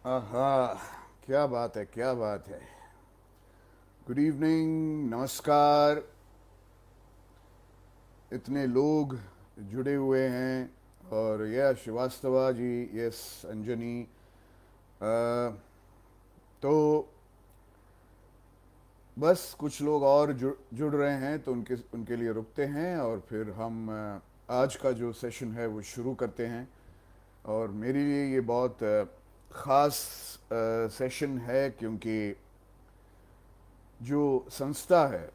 आहा, क्या बात है, क्या बात है। गुड इवनिंग, नमस्कार। इतने लोग जुड़े हुए हैं। और यह श्रीवास्तवा जी, यस अंजनी। अ, तो बस कुछ लोग और जुड़ रहे हैं तो उनके उनके लिए रुकते हैं और फिर हम आज का जो सेशन है वो शुरू करते हैं। और मेरे लिए ये बहुत ख़ास सेशन है क्योंकि जो संस्था है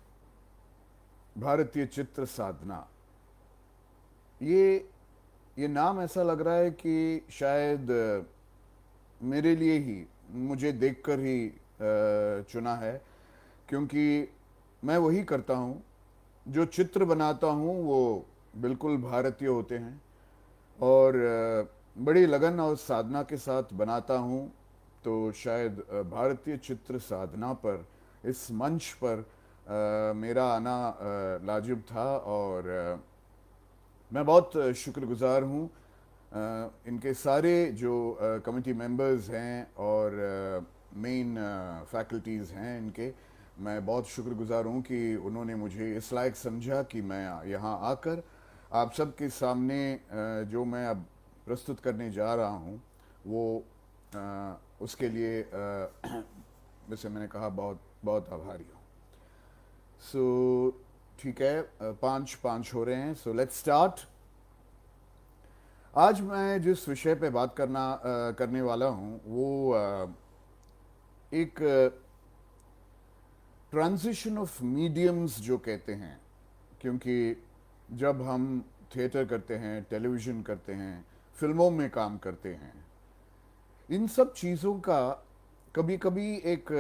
भारतीय चित्र साधना, ये ये नाम ऐसा लग रहा है कि शायद मेरे लिए ही, मुझे देखकर ही चुना है। क्योंकि मैं वही करता हूँ, जो चित्र बनाता हूँ वो बिल्कुल भारतीय होते हैं। और बड़ी लगन और साधना के साथ बनाता हूँ। तो शायद भारतीय चित्र साधना पर, इस मंच पर मेरा आना लाजिब था। और मैं बहुत शुक्रगुजार हूँ इनके सारे जो कमिटी मेंबर्स हैं और मेन फैकल्टीज़ हैं इनके। मैं बहुत शुक्रगुजार हूँ कि उन्होंने मुझे इस लायक समझा कि मैं यहाँ आकर आप सबके सामने जो मैं अब प्रस्तुत करने जा रहा हूँ वो उसके लिए जैसे मैंने कहा, बहुत बहुत आभारी हूँ। सो ठीक है, पाँच पाँच हो रहे हैं, सो लेट्स स्टार्ट। आज मैं जिस विषय पे बात करने वाला हूँ वो एक ट्रांजिशन ऑफ मीडियम्स जो कहते हैं। क्योंकि जब हम थिएटर करते हैं, टेलीविज़न करते हैं, फिल्मों में काम करते हैं, इन सब चीज़ों का कभी कभी एक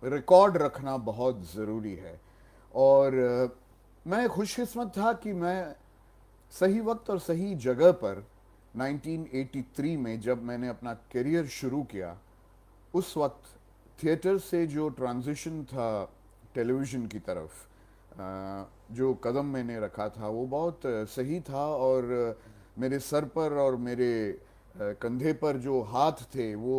रिकॉर्ड रखना बहुत ज़रूरी है। और मैं खुशकिस्मत था कि मैं सही वक्त और सही जगह पर 1983 में जब मैंने अपना करियर शुरू किया, उस वक्त थिएटर से जो ट्रांजिशन था टेलीविज़न की तरफ, जो कदम मैंने रखा था वो बहुत सही था। और मेरे सर पर और मेरे कंधे पर जो हाथ थे वो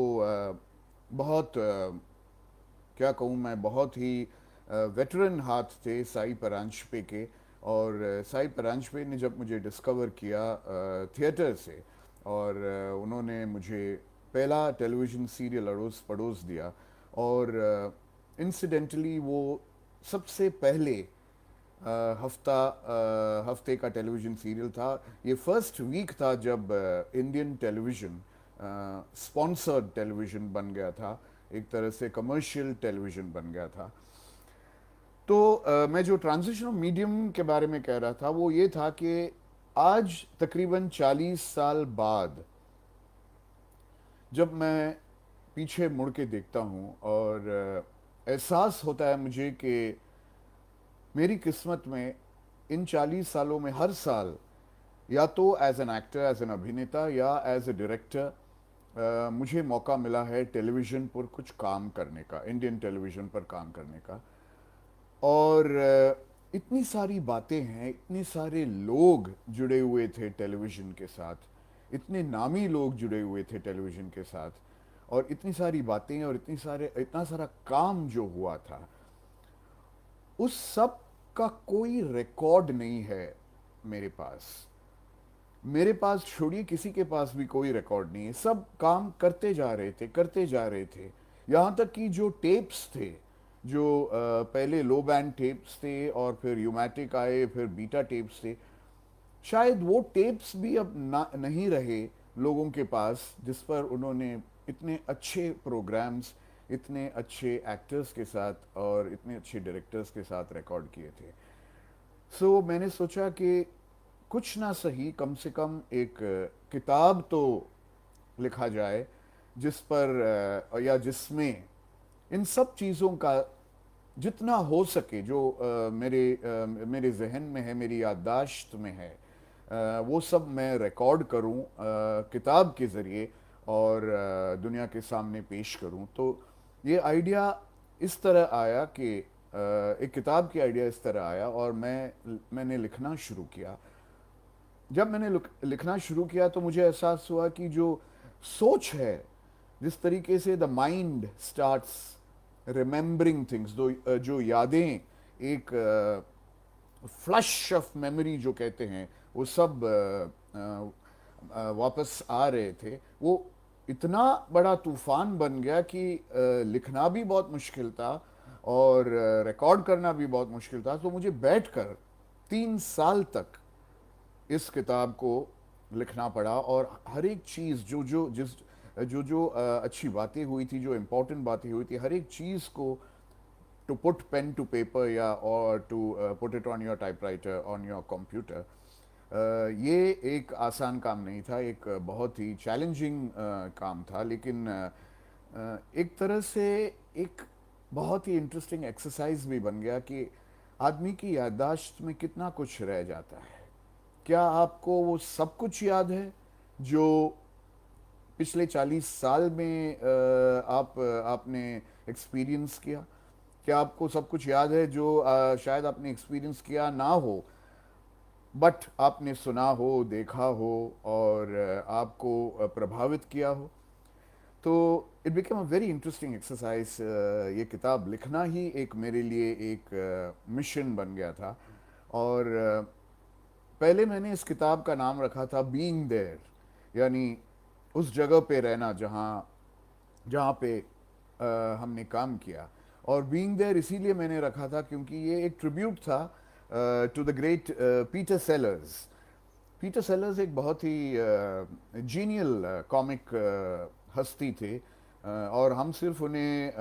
बहुत क्या कहूँ मैं, बहुत ही वेटरन हाथ थे साई परांजपे के। और साई परांजपे ने जब मुझे डिस्कवर किया थिएटर से, और उन्होंने मुझे पहला टेलीविज़न सीरियल अड़ोस पड़ोस दिया। और इंसिडेंटली वो सबसे पहले हफ्ते का टेलीविज़न सीरियल था। ये फर्स्ट वीक था जब इंडियन टेलीविज़न स्पॉन्सर्ड टेलीविज़न बन गया था, एक तरह से कमर्शियल टेलीविज़न बन गया था। तो मैं जो ट्रांजिशन ऑफ मीडियम के बारे में कह रहा था वो ये था कि आज तकरीबन 40 साल बाद जब मैं पीछे मुड़ के देखता हूँ और एहसास होता है मुझे कि मेरी किस्मत में इन 40 सालों में हर साल या तो as an actor, as an अभिनेता या एज ए डायरेक्टर मुझे मौका मिला है टेलीविज़न पर कुछ काम करने का, इंडियन टेलीविज़न पर काम करने का। और इतनी सारी बातें हैं, इतने सारे लोग जुड़े हुए थे टेलीविज़न के साथ, इतने नामी लोग जुड़े हुए थे टेलीविज़न के साथ, और इतनी सारी बातें और इतना सारा काम जो हुआ था, उस सब का कोई रिकॉर्ड नहीं है मेरे पास। मेरे पास छोड़िए, किसी के पास भी कोई रिकॉर्ड नहीं है। सब काम करते जा रहे थे, करते जा रहे थे। यहाँ तक कि जो टेप्स थे, जो पहले लो बैंड टेप्स थे और फिर यूमैटिक आए, फिर बीटा टेप्स थे, शायद वो टेप्स भी अब नहीं रहे लोगों के पास जिस पर उन्होंने इतने अच्छे प्रोग्राम्स, इतने अच्छे एक्टर्स के साथ और इतने अच्छे डायरेक्टर्स के साथ रिकॉर्ड किए थे। सो मैंने सोचा कि कुछ ना सही, कम से कम एक किताब तो लिखा जाए जिस पर या जिसमें इन सब चीज़ों का जितना हो सके, जो मेरे जहन में है, मेरी याददाश्त में है, वो सब मैं रिकॉर्ड करूं किताब के ज़रिए और दुनिया के सामने पेश करूं। तो ये आइडिया इस तरह आया कि एक किताब की आइडिया इस तरह आया और मैंने लिखना शुरू किया। जब मैंने लिखना शुरू किया तो मुझे एहसास हुआ कि जो सोच है जिस तरीके से the mind starts remembering things, जो यादें एक फ्लश ऑफ मेमोरी जो कहते हैं, वो सब वापस आ रहे थे। वो इतना बड़ा तूफान बन गया कि लिखना भी बहुत मुश्किल था और रिकॉर्ड करना भी बहुत मुश्किल था। तो मुझे बैठकर 3 साल तक इस किताब को लिखना पड़ा, और हर एक चीज़ जो अच्छी बातें हुई थी, जो इम्पोर्टेंट बातें हुई थी, हर एक चीज़ को to put pen to paper, या or to put it on your typewriter, on your computer, ये एक आसान काम नहीं था, एक बहुत ही चैलेंजिंग काम था। लेकिन एक तरह से एक बहुत ही इंटरेस्टिंग एक्सरसाइज भी बन गया कि आदमी की याददाश्त में कितना कुछ रह जाता है। क्या आपको वो सब कुछ याद है जो पिछले 40 साल में आपने एक्सपीरियंस किया? क्या आपको सब कुछ याद है जो शायद आपने एक्सपीरियंस किया ना हो, बट आपने सुना हो, देखा हो, और आपको प्रभावित किया हो? तो it became a very interesting exercise. ये किताब लिखना ही एक मेरे लिए एक मिशन बन गया था। और पहले मैंने इस किताब का नाम रखा था बीइंग देयर, यानी उस जगह पे रहना जहाँ जहाँ पे हमने काम किया। और बीइंग देयर इसीलिए मैंने रखा था क्योंकि ये एक ट्रिब्यूट था to the great Peter Sellers. Peter Sellers एक बहुत ही जीनियल कॉमिक हस्ती थे, और हम सिर्फ उन्हें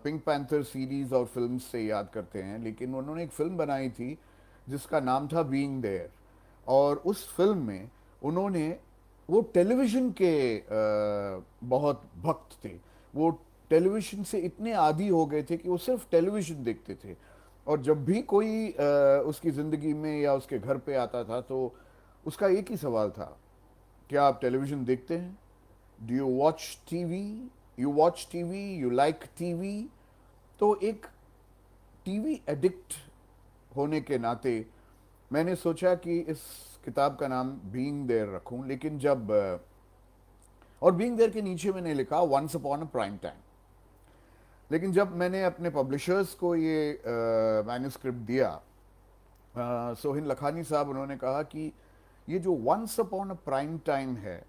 पिंक पैंथर सीरीज और फिल्म्स से याद करते हैं। लेकिन उन्होंने एक फिल्म बनाई थी जिसका नाम था बीइंग देयर, और उस फिल्म में उन्होंने, वो टेलीविज़न के बहुत भक्त थे। वो टेलीविज़न से इतने आदी हो गए थे कि वो सिर्फ टेलीविज़न देखते थे। और जब भी कोई उसकी ज़िंदगी में या उसके घर पे आता था तो उसका एक ही सवाल था, क्या आप टेलीविज़न देखते हैं? Do you watch TV? You watch TV? You like TV? तो एक टीवी एडिक्ट होने के नाते मैंने सोचा कि इस किताब का नाम बीइंग देयर रखूं। लेकिन जब और बीइंग देयर के नीचे मैंने लिखा once upon a prime time. लेकिन जब मैंने अपने पब्लिशर्स को ये मैन्यूस्क्रिप्ट दिया, सोहिन लखानी साहब, उन्होंने कहा कि ये जो once upon a prime time है,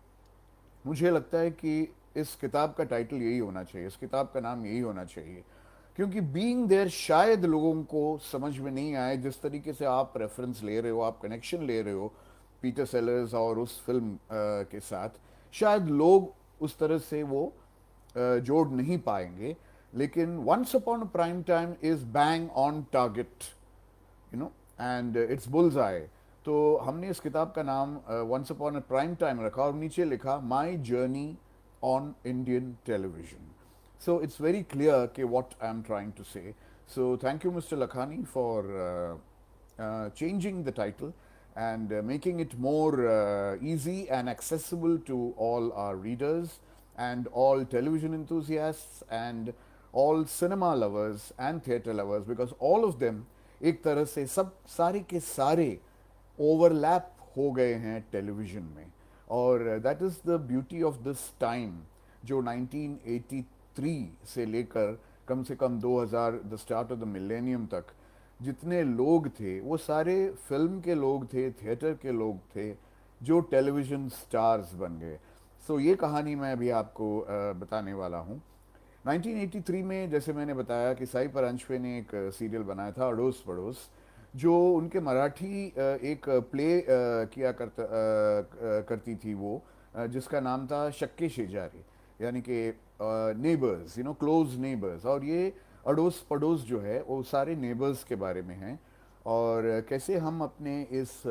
मुझे लगता है कि इस किताब का टाइटल यही होना चाहिए, इस किताब का नाम यही होना चाहिए। क्योंकि बीइंग देयर शायद लोगों को समझ में नहीं आए, जिस तरीके से आप रेफरेंस ले रहे हो, आप कनेक्शन ले रहे हो पीटर सेलर्स और उस फिल्म के साथ, शायद लोग उस तरह से वो जोड़ नहीं पाएंगे। लेकिन once upon a prime time is bang on target, you know, and it's bull's eye. तो हमने इस किताब का नाम once upon a prime time रखा और नीचे लिखा my journey on Indian television. So it's very clear कि what I'm trying to say. So thank you, Mr. Lakhani, for changing the title and making it more easy and accessible to all our readers and all television enthusiasts and all cinema lovers and theatre lovers, because all of them एक तरह से सब सारे के सारे overlap हो गए हैं टेलीविज़न में। और that is the beauty of this time, जो 1983 से लेकर कम से कम 2000, the start of the millennium तक जितने लोग थे वो सारे फिल्म के लोग थे, थिएटर के लोग थे, जो टेलीविज़न स्टार्स बन गए। सो ये कहानी मैं अभी आपको बताने वाला हूँ। 1983 में जैसे मैंने बताया कि साई परांजपे ने एक सीरियल बनाया था अड़ोस पड़ोस, जो उनके मराठी एक प्ले करती थी वो, जिसका नाम था शक्के शेजारी, यानी कि neighbours, you know, close neighbours. और ये अड़ोस पड़ोस जो है वो सारे नेबर्स के बारे में है, और कैसे हम अपने इस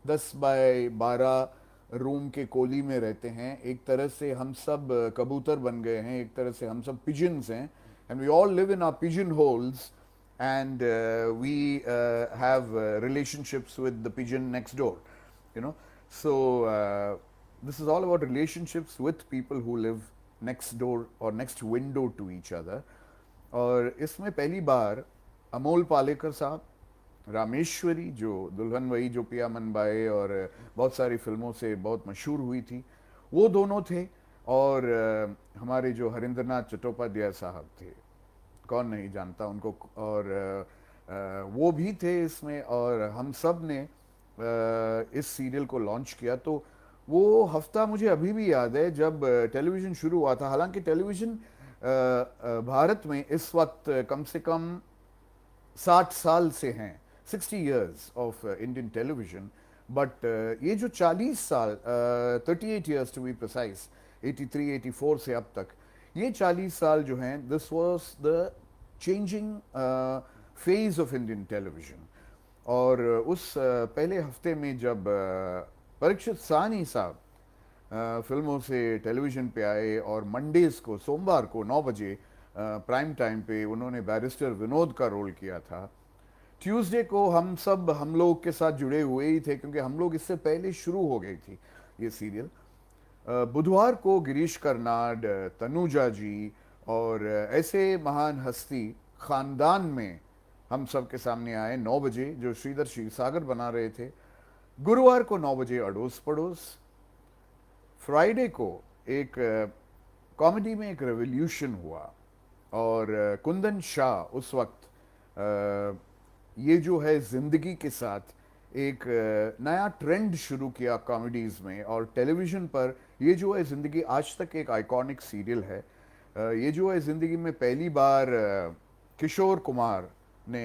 10 बाय 12 रूम के कोली में रहते हैं। एक तरह से हम सब कबूतर बन गए हैं, एक तरह से हम सब पिजन्स हैं, and we all live in our pigeon holes, and we have relationships with the pigeon next door, you know. So this is all about relationships with people who live next door or next window to each other. और इसमें पहली बार अमोल पालेकर साहब, रामेश्वरी जो दुल्हन वही जो पिया मन बाए और बहुत सारी फिल्मों से बहुत मशहूर हुई थी, वो दोनों थे। और हमारे जो हरिंद्रनाथ चट्टोपाध्याय साहब थे, कौन नहीं जानता उनको, और वो भी थे इसमें, और हम सब ने इस सीरियल को लॉन्च किया। तो वो हफ्ता मुझे अभी भी याद है जब टेलीविज़न शुरू हुआ था। हालांकि टेलीविज़न भारत में इस वक्त कम से कम 60 साल से हैं, 60 years of Indian television. But ये जो 40 साल, 38 years टू बी प्रिसाइज, 83 84 से अब तक, ये 40 साल जो हैं, this was the changing phase of Indian television. और पहले हफ्ते में जब परीक्षित साहनी साहब फिल्मों से टेलीविज़न पे आए, और मंडेज को, सोमवार को 9 बजे प्राइम टाइम पे उन्होंने बैरिस्टर विनोद का रोल किया था। ट्यूसडे को हम लोग के साथ जुड़े हुए ही थे, क्योंकि हम लोग इससे पहले शुरू हो गई थी ये सीरियल। बुधवार को गिरीश कर्नाड, तनुजा जी और ऐसे महान हस्ती खानदान में हम सब के सामने आए 9 बजे, जो श्रीधर क्षीरसागर बना रहे थे। गुरुवार को 9 बजे अड़ोस पड़ोस। फ्राइडे को एक कॉमेडी में एक रेवोल्यूशन हुआ, और कुंदन शाह उस वक्त ये जो है जिंदगी के साथ एक नया ट्रेंड शुरू किया कॉमेडीज में। और टेलीविज़न पर ये जो है जिंदगी आज तक एक आइकॉनिक सीरियल है। ये जो है जिंदगी में पहली बार किशोर कुमार ने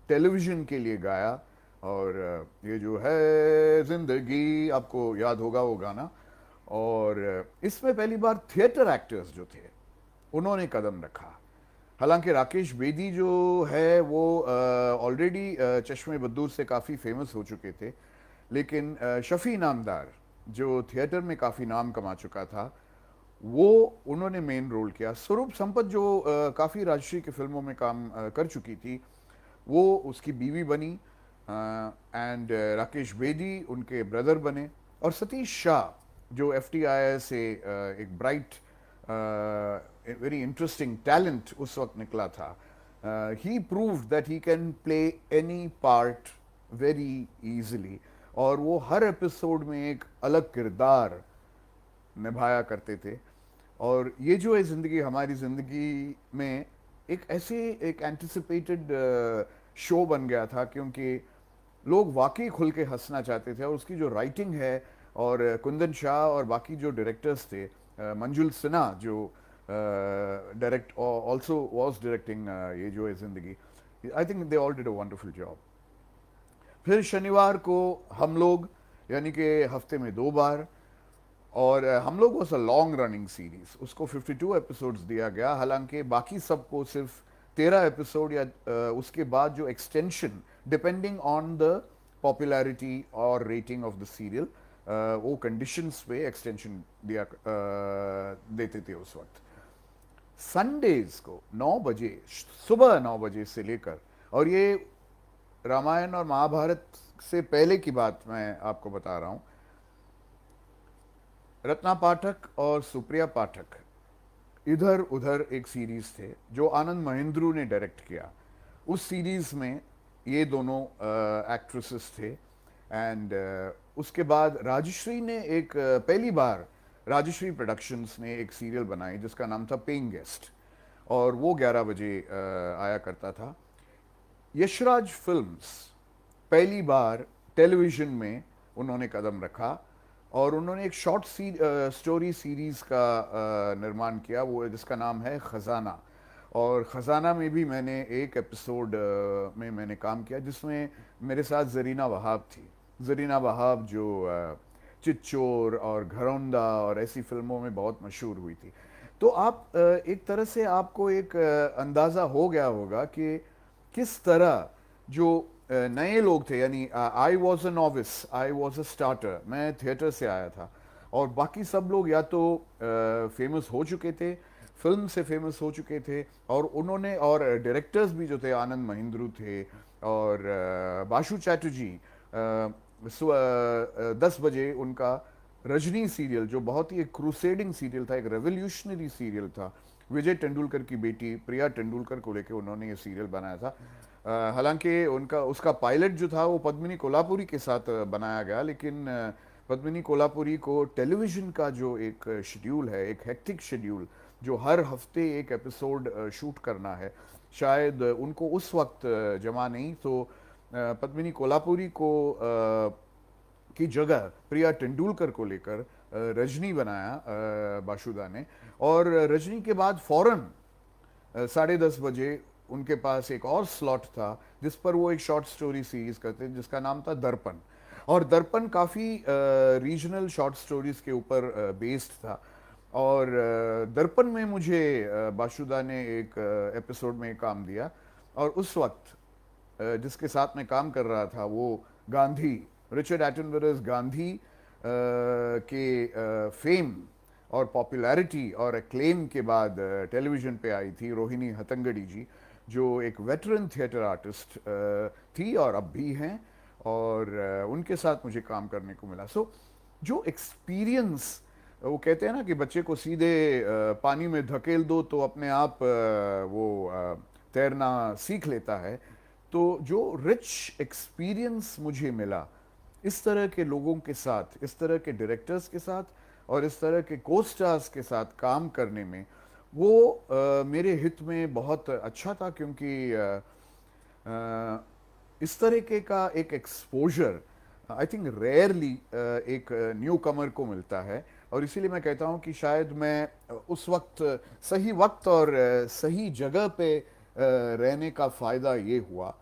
टेलीविज़न के लिए गाया, और ये जो है जिंदगी, आपको याद होगा वो गाना। और इसमें पहली बार थिएटर एक्टर्स जो थे उन्होंने कदम रखा। हालांकि राकेश बेदी जो है वो ऑलरेडी चश्मे बद्दूर से काफ़ी फेमस हो चुके थे, लेकिन शफी नामदार जो थिएटर में काफ़ी नाम कमा चुका था, वो उन्होंने मेन रोल किया। स्वरूप संपत जो काफ़ी राजश्री की फिल्मों में काम कर चुकी थी, वो उसकी बीवी बनी, एंड राकेश बेदी उनके ब्रदर बने। और सतीश शाह जो FTI से एक ब्राइट, वेरी इंटरेस्टिंग टैलेंट उस वक्त निकला था, he proved that he can play any part very easily, और वो हर एपिसोड में एक अलग किरदार निभाया करते थे। और ये जो है ज़िंदगी हमारी ज़िंदगी में एक ऐसे एक एंटिसिपेटेड शो बन गया था, क्योंकि लोग वाकई खुल के हंसना चाहते थे। और उसकी जो राइटिंग है, और कुंदन शाह और बाकी जो डायरेक्टर्स थे, मंजुल सिन्हा जो डायरेक्ट ऑल्सो वाज डायरेक्टिंग ये जो है ज़िंदगी, I think they all did a wonderful job. फिर शनिवार को हम लोग, यानी कि हफ्ते में 2 बार, और हम लोग was a long running series, उसको 52 एपिसोड्स दिया गया। हालांकि बाकी सबको सिर्फ 13 एपिसोड या उसके बाद जो extension, depending on the popularity और रेटिंग ऑफ द सीरियल, वो कंडीशंस पे एक्सटेंशन दिया देते थे उस वक्त। संडेज को 9 बजे, सुबह 9 बजे से लेकर, और ये रामायण और महाभारत से पहले की बात मैं आपको बता रहा हूं, रत्ना पाठक और सुप्रिया पाठक इधर उधर एक सीरीज थे जो आनंद महेंद्रू ने डायरेक्ट किया। उस सीरीज में ये दोनों एक्ट्रेसेस थे। एंड उसके बाद राजश्री ने एक पहली बार राजश्री प्रोडक्शंस ने एक सीरियल बनाई जिसका नाम था पेइंग गेस्ट, और वो 11 बजे आया करता था। यशराज फिल्म्स पहली बार टेलीविज़न में उन्होंने कदम रखा, और उन्होंने एक शॉर्ट स्टोरी सीरीज़ का निर्माण किया, वो जिसका नाम है ख़जाना। और ख़जाना में भी मैंने एक एपिसोड में मैंने काम किया, जिसमें मेरे साथ ज़रीना वहाब थी। ज़रीना वहाब जो चिच्चोर और घरौंदा और ऐसी फिल्मों में बहुत मशहूर हुई थी। तो आप एक तरह से आपको एक अंदाज़ा हो गया होगा कि किस तरह जो नए लोग थे, यानी I was a novice, I was a starter, मैं थिएटर से आया था, और बाकी सब लोग या तो फेमस हो चुके थे, फिल्म से फेमस हो चुके थे, और उन्होंने, और डायरेक्टर्स भी जो थे आनंद महेंद्रू थे, और बाशु चैटर्जी, 10 बजे उनका रजनी सीरियल जो बहुत ही एक क्रूसेडिंग सीरियल था, एक रेवोल्यूशनरी सीरियल था, विजय तेंदुलकर की बेटी प्रिया तेंदुलकर को लेकर उन्होंने ये सीरियल बनाया था। हालांकि उनका उसका पायलट जो था वो पद्मिनी कोल्हापुरी के साथ बनाया गया, लेकिन पद्मिनी कोल्हापुरी को टेलीविज़न का जो एक शेड्यूल है, एक हेक्टिक शेड्यूल, जो हर हफ्ते एक एपिसोड शूट करना है, शायद उनको उस वक्त जमा नहीं, तो पद्मिनी कोल्हापुरी को की जगह प्रिया तेंदुलकर को लेकर रजनी बनाया बासुदा ने। और रजनी के बाद फौरन 10:30 बजे उनके पास एक और स्लॉट था जिस पर वो एक शॉर्ट स्टोरी सीरीज करते जिसका नाम था दर्पण। और दर्पण काफ़ी रीजनल शॉर्ट स्टोरीज के ऊपर बेस्ड था। और दर्पण में मुझे बासुदा ने एक एपिसोड में काम दिया। और उस वक्त जिसके साथ मैं काम कर रहा था वो गांधी, रिचर्ड एटनबरोस गांधी के फेम और पॉपुलैरिटी और एक्लेम के बाद टेलीविज़न पे आई थी रोहिणी हट्टंगडी जी, जो एक वेटरन थिएटर आर्टिस्ट थी और अब भी हैं। और उनके साथ मुझे काम करने को मिला। सो जो एक्सपीरियंस, वो कहते हैं ना कि बच्चे को सीधे पानी में धकेल दो तो अपने आप वो तैरना सीख लेता है। तो जो रिच एक्सपीरियंस मुझे मिला इस तरह के लोगों के साथ, इस तरह के डायरेक्टर्स के साथ और इस तरह के को स्टार्स के साथ काम करने में, वो मेरे हित में बहुत अच्छा था। क्योंकि इस तरीके का एक एक्सपोजर आई थिंक रेयरली एक न्यू कमर को मिलता है। और इसीलिए मैं कहता हूँ कि शायद मैं उस वक्त और सही जगह पे रहने का फ़ायदा ये हुआ।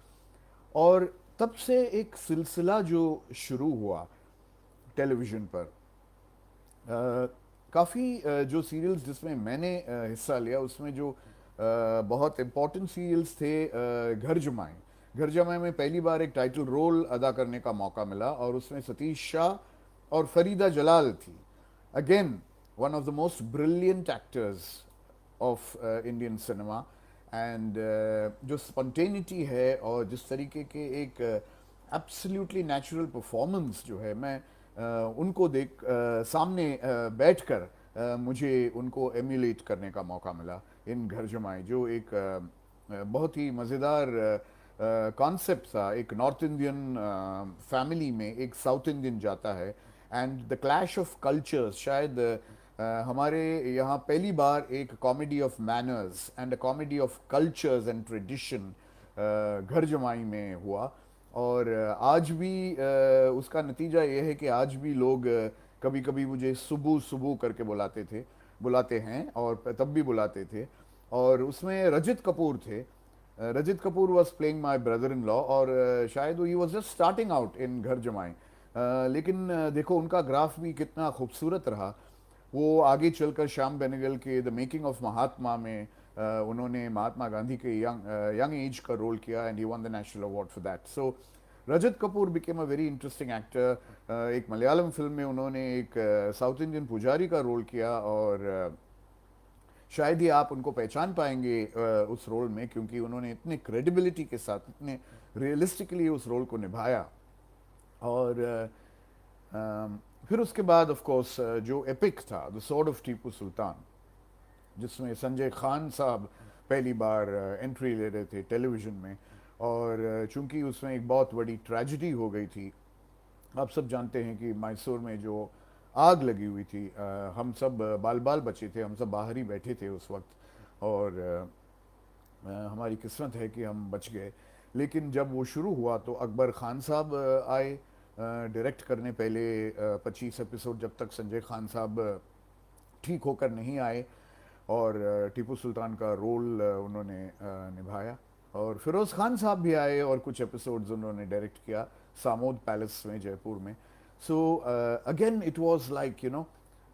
और तब से एक सिलसिला जो शुरू हुआ टेलीविज़न पर, काफ़ी जो सीरियल्स जिसमें मैंने हिस्सा लिया उसमें जो बहुत इम्पोर्टेंट सीरियल्स थे, घर जमाए। घर जमाए में पहली बार एक टाइटल रोल अदा करने का मौका मिला और उसमें सतीश शाह और फरीदा जलाल थी। Again one of the most brilliant actors of Indian cinema. And जो स्पॉन्टेनिटी है और जिस तरीके के एक एब्सोल्युटली नेचुरल परफॉर्मेंस जो है, मैं उनको सामने बैठकर मुझे उनको एम्युलेट करने का मौका मिला इन घर जमाए, जो एक बहुत ही मज़ेदार कॉन्सेप्ट था। एक नॉर्थ इंडियन फैमिली में एक साउथ इंडियन जाता है and the clash of cultures. शायद हमारे यहाँ पहली बार एक comedy of manners and a comedy of cultures and tradition घर जमाई में हुआ। और आज भी उसका नतीजा ये है कि आज भी लोग कभी कभी मुझे सुबू सुबू करके बुलाते हैं और तब भी बुलाते थे। और उसमें रजित कपूर थे। Rajit Kapoor was playing my brother in law. और शायद he was just starting out in घर जमाई। लेकिन देखो उनका ग्राफ भी कितना खूबसूरत रहा। वो आगे चलकर श्याम बेनेगल के द मेकिंग ऑफ महात्मा में उन्होंने महात्मा गांधी के यंग एज का रोल किया and he one the national award for that. So Rajat Kapoor became a very interesting actor. एक मलयालम फिल्म में उन्होंने एक साउथ इंडियन पुजारी का रोल किया। और शायद ही आप उनको पहचान पाएंगे उस रोल में, क्योंकि उन्होंने इतने क्रेडिबिलिटी के साथ, इतने रियलिस्टिकली उस रोल को निभाया। और फिर उसके बाद ऑफ कोर्स जो एपिक था द स्वॉर्ड ऑफ टीपू सुल्तान, जिसमें संजय खान साहब पहली बार एंट्री ले रहे थे टेलीविज़न में। और चूंकि उसमें एक बहुत बड़ी ट्रेजिडी हो गई थी, आप सब जानते हैं कि मैसूर में जो आग लगी हुई थी, हम सब बाल बाल बचे थे, हम सब बाहर ही बैठे थे उस वक्त। और हमारी किस्मत है कि हम बच गए। लेकिन जब वो शुरू हुआ तो अकबर खान साहब आए डायरेक्ट करने पहले 25 एपिसोड, जब तक संजय खान साहब ठीक होकर नहीं आए। और टीपू सुल्तान का रोल उन्होंने निभाया। और फिरोज़ खान साहब भी आए और कुछ एपिसोड्स उन्होंने डायरेक्ट किया सामोद पैलेस में जयपुर में। So again it was like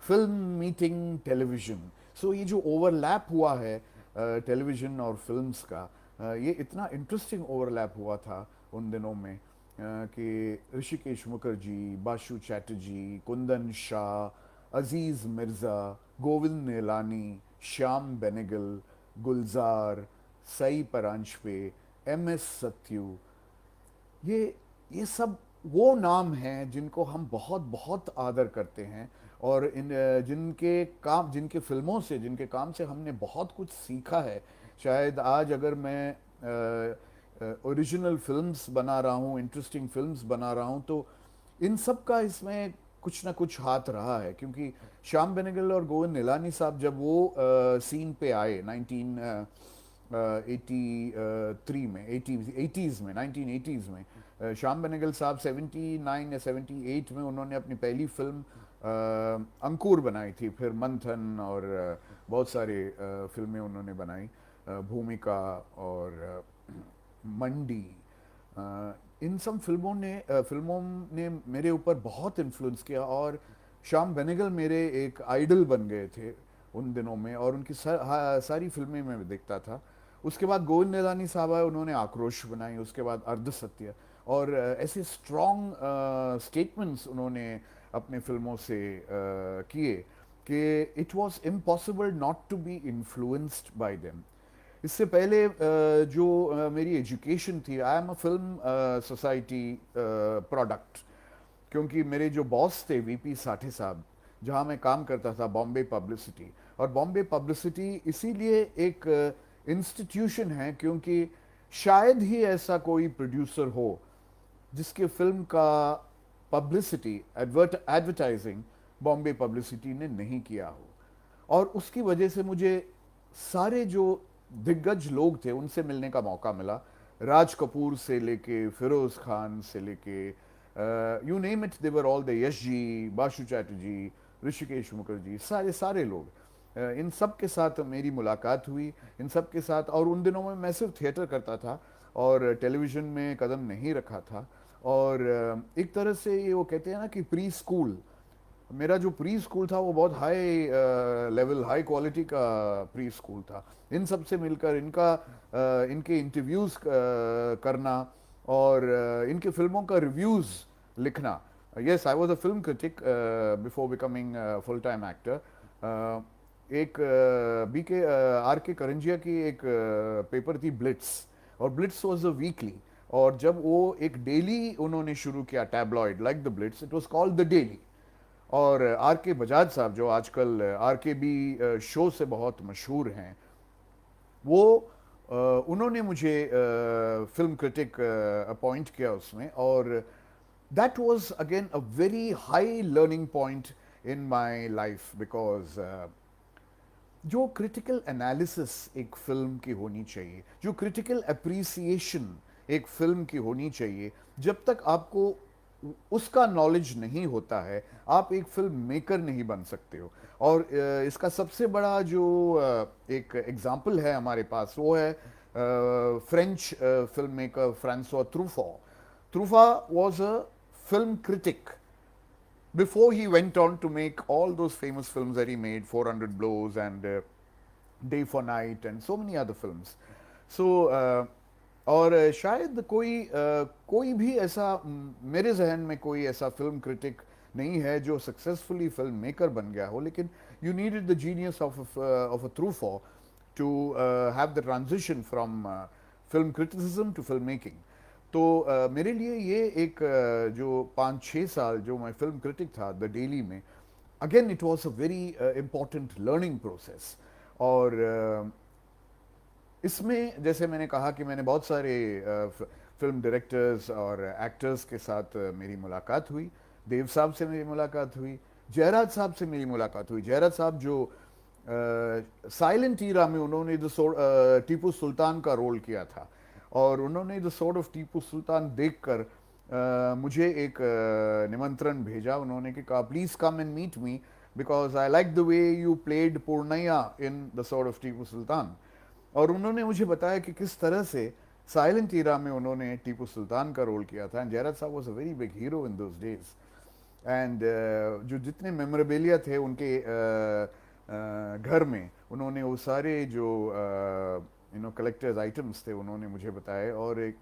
film meeting television. So ये जो ओवरलैप हुआ है टेलीविज़न और फिल्म्स का, ये इतना इंटरेस्टिंग ओवरलैप हुआ था उन दिनों में कि ऋषिकेश मुखर्जी, बाशु चैटर्जी, कुंदन शाह, अजीज़ मिर्ज़ा, गोविंद निलानी, श्याम बेनेगल, गुलजार, सई परांजपे, एम एस सत्यू, ये सब वो नाम हैं जिनको हम बहुत बहुत आदर करते हैं। और जिनके फिल्मों से, जिनके काम से हमने बहुत कुछ सीखा है। शायद आज अगर मैं ओरिजिनल फिल्म्स बना रहा हूँ, इंटरेस्टिंग फिल्म्स बना रहा हूँ, तो इन सब का इसमें कुछ ना कुछ हाथ रहा है, क्योंकि श्याम बेनेगल और गोविंद निलानी साहब जब वो सीन पे आए 1983 में, एटीज़ में, 1980s में, श्याम बेनेगल साहब 79 या 78 में उन्होंने अपनी पहली फिल्म अंकुर बनाई थी, फिर मंथन और बहुत सारे फिल्में उन्होंने बनाई, भूमिका और मंडी। इन सब फिल्मों ने मेरे ऊपर बहुत इन्फ्लुएंस किया, और श्याम बेनेगल मेरे एक आइडल बन गए थे उन दिनों में, और उनकी सारी फिल्में मैं देखता था। उसके बाद गोविंद निलानी साहब आए, उन्होंने आक्रोश बनाई, उसके बाद अर्धसत्य, और ऐसे स्ट्रॉन्ग स्टेटमेंट्स उन्होंने अपने फिल्मों से किए कि it was impossible not to be influenced by them. इससे पहले जो मेरी एजुकेशन थी, I am a film society product, क्योंकि मेरे जो बॉस थे वीपी साठे साहब, जहाँ मैं काम करता था, बॉम्बे पब्लिसिटी। और बॉम्बे पब्लिसिटी इसीलिए एक इंस्टीट्यूशन है क्योंकि शायद ही ऐसा कोई प्रोड्यूसर हो जिसके फिल्म का पब्लिसिटी, एडवर्टाइजिंग बॉम्बे पब्लिसिटी ने नहीं किया हो। और उसकी वजह से मुझे सारे जो दिग्गज लोग थे उनसे मिलने का मौका मिला, राज कपूर से लेके फिरोज खान से लेके you name it, they were all the, Yash ji, Basu Chatterjee, Hrishikesh Mukherjee, सारे सारे लोग, इन सब के साथ मेरी मुलाकात हुई, इन सब के साथ। और उन दिनों में मैं सिर्फ थिएटर करता था और टेलीविज़न में कदम नहीं रखा था। और एक तरह से ये वो कहते हैं ना कि प्री स्कूल, मेरा जो प्री स्कूल था वो बहुत हाई लेवल, हाई क्वालिटी का प्री स्कूल था। इन सब से मिलकर इनके इंटरव्यूज़ करना और इनके फिल्मों का रिव्यूज़ लिखना। Yes, I was a film critic before becoming full time actor. एक बी के आर के करंजिया की एक पेपर थी ब्लिट्स, और ब्लिट्स वॉज अ वीकली, और जब वो एक डेली उन्होंने शुरू किया tabloid like the Blitz, it was called the daily. और आर के बजाज साहब जो आजकल आर के बी शो से बहुत मशहूर हैं, वो उन्होंने मुझे फिल्म क्रिटिक अपॉइंट किया उसमें। और that was again a very high learning point in my life, because जो क्रिटिकल एनालिसिस एक फिल्म की होनी चाहिए, जो क्रिटिकल अप्रिसिएशन एक फिल्म की होनी चाहिए, जब तक आपको उसका नॉलेज नहीं होता है, आप एक फिल्म मेकर नहीं बन सकते हो। और इसका सबसे बड़ा जो एक एग्जाम्पल है हमारे पास, वो है French film maker François Truffaut. Truffaut was a film critic before he went on to make all those famous films that he made, 400 Blows and Day for Night and so many other films. So और शायद कोई भी ऐसा मेरे जहन में कोई ऐसा फिल्म क्रिटिक नहीं है जो सक्सेसफुली फिल्म मेकर बन गया हो, लेकिन you needed the genius of a Truffaut to have the transition from film criticism to film making. तो मेरे लिए ये एक जो 5-6 साल जो मैं फिल्म क्रिटिक था द डेली में, again it was a very important learning process. और इसमें जैसे मैंने कहा कि मैंने बहुत सारे फिल्म डायरेक्टर्स और एक्टर्स के साथ मेरी मुलाकात हुई। देव साहब से मेरी मुलाकात हुई, जयराज साहब से मेरी मुलाकात हुई। जयराज साहब जो साइलेंट ईरा में उन्होंने टीपू सुल्तान का रोल किया था, और उन्होंने the sword of Tipu Sultan देखकर मुझे एक निमंत्रण भेजा। उन्होंने कहा please come and meet me because I like the way you played Purnaiya in the sword of Tipu Sultan. और उन्होंने मुझे बताया कि किस तरह से साइलेंट ईरा में उन्होंने टीपू सुल्तान का रोल किया था। एंड जयराज साहब was a very big hero in those days. And जो जितने मेमोरेबेलिया थे उनके घर में, उन्होंने वो सारे जो कलेक्टर्स आइटम्स थे उन्होंने मुझे बताए, और एक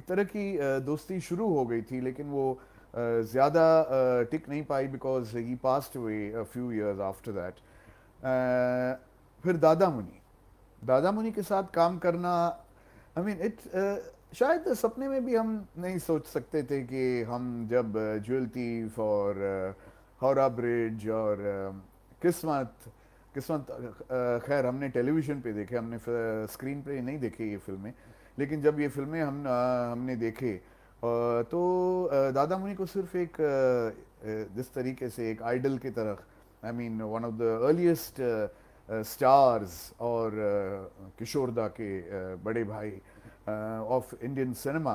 तरह की दोस्ती शुरू हो गई थी, लेकिन वो ज़्यादा टिक नहीं पाई because he passed away a few years after that. फिर दादा मुनि के साथ काम करना, आई मीन शायद सपने में भी हम नहीं सोच सकते थे कि हम जब ज्वेल थीफ और हावड़ा ब्रिज और किस्मत किस्मत खैर हमने टेलीविज़न पे देखे, हमने स्क्रीन पे नहीं देखे ये फिल्में, लेकिन जब ये फिल्में हमने देखे तो दादा मुनि को सिर्फ एक जिस तरीके से एक आइडल की तरह, I mean one of the earliest stars और किशोरदा के बड़े भाई ऑफ इंडियन सिनेमा,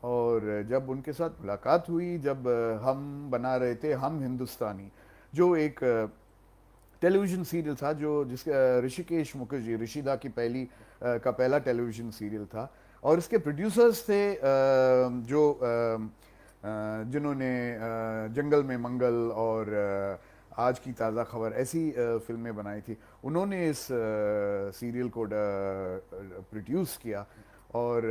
और जब उनके साथ मुलाकात हुई, जब हम बना रहे थे हम हिंदुस्तानी, जो एक टेलीविज़न सीरियल था, जो जिसका ऋषिकेश मुखर्जी, ऋषिदा की का पहला टेलीविज़न सीरियल था, और इसके प्रोड्यूसर्स थे जो जिन्होंने जंगल में मंगल और आज की ताज़ा खबर ऐसी फिल्में बनाई थी, उन्होंने इस सीरियल को प्रोड्यूस किया। और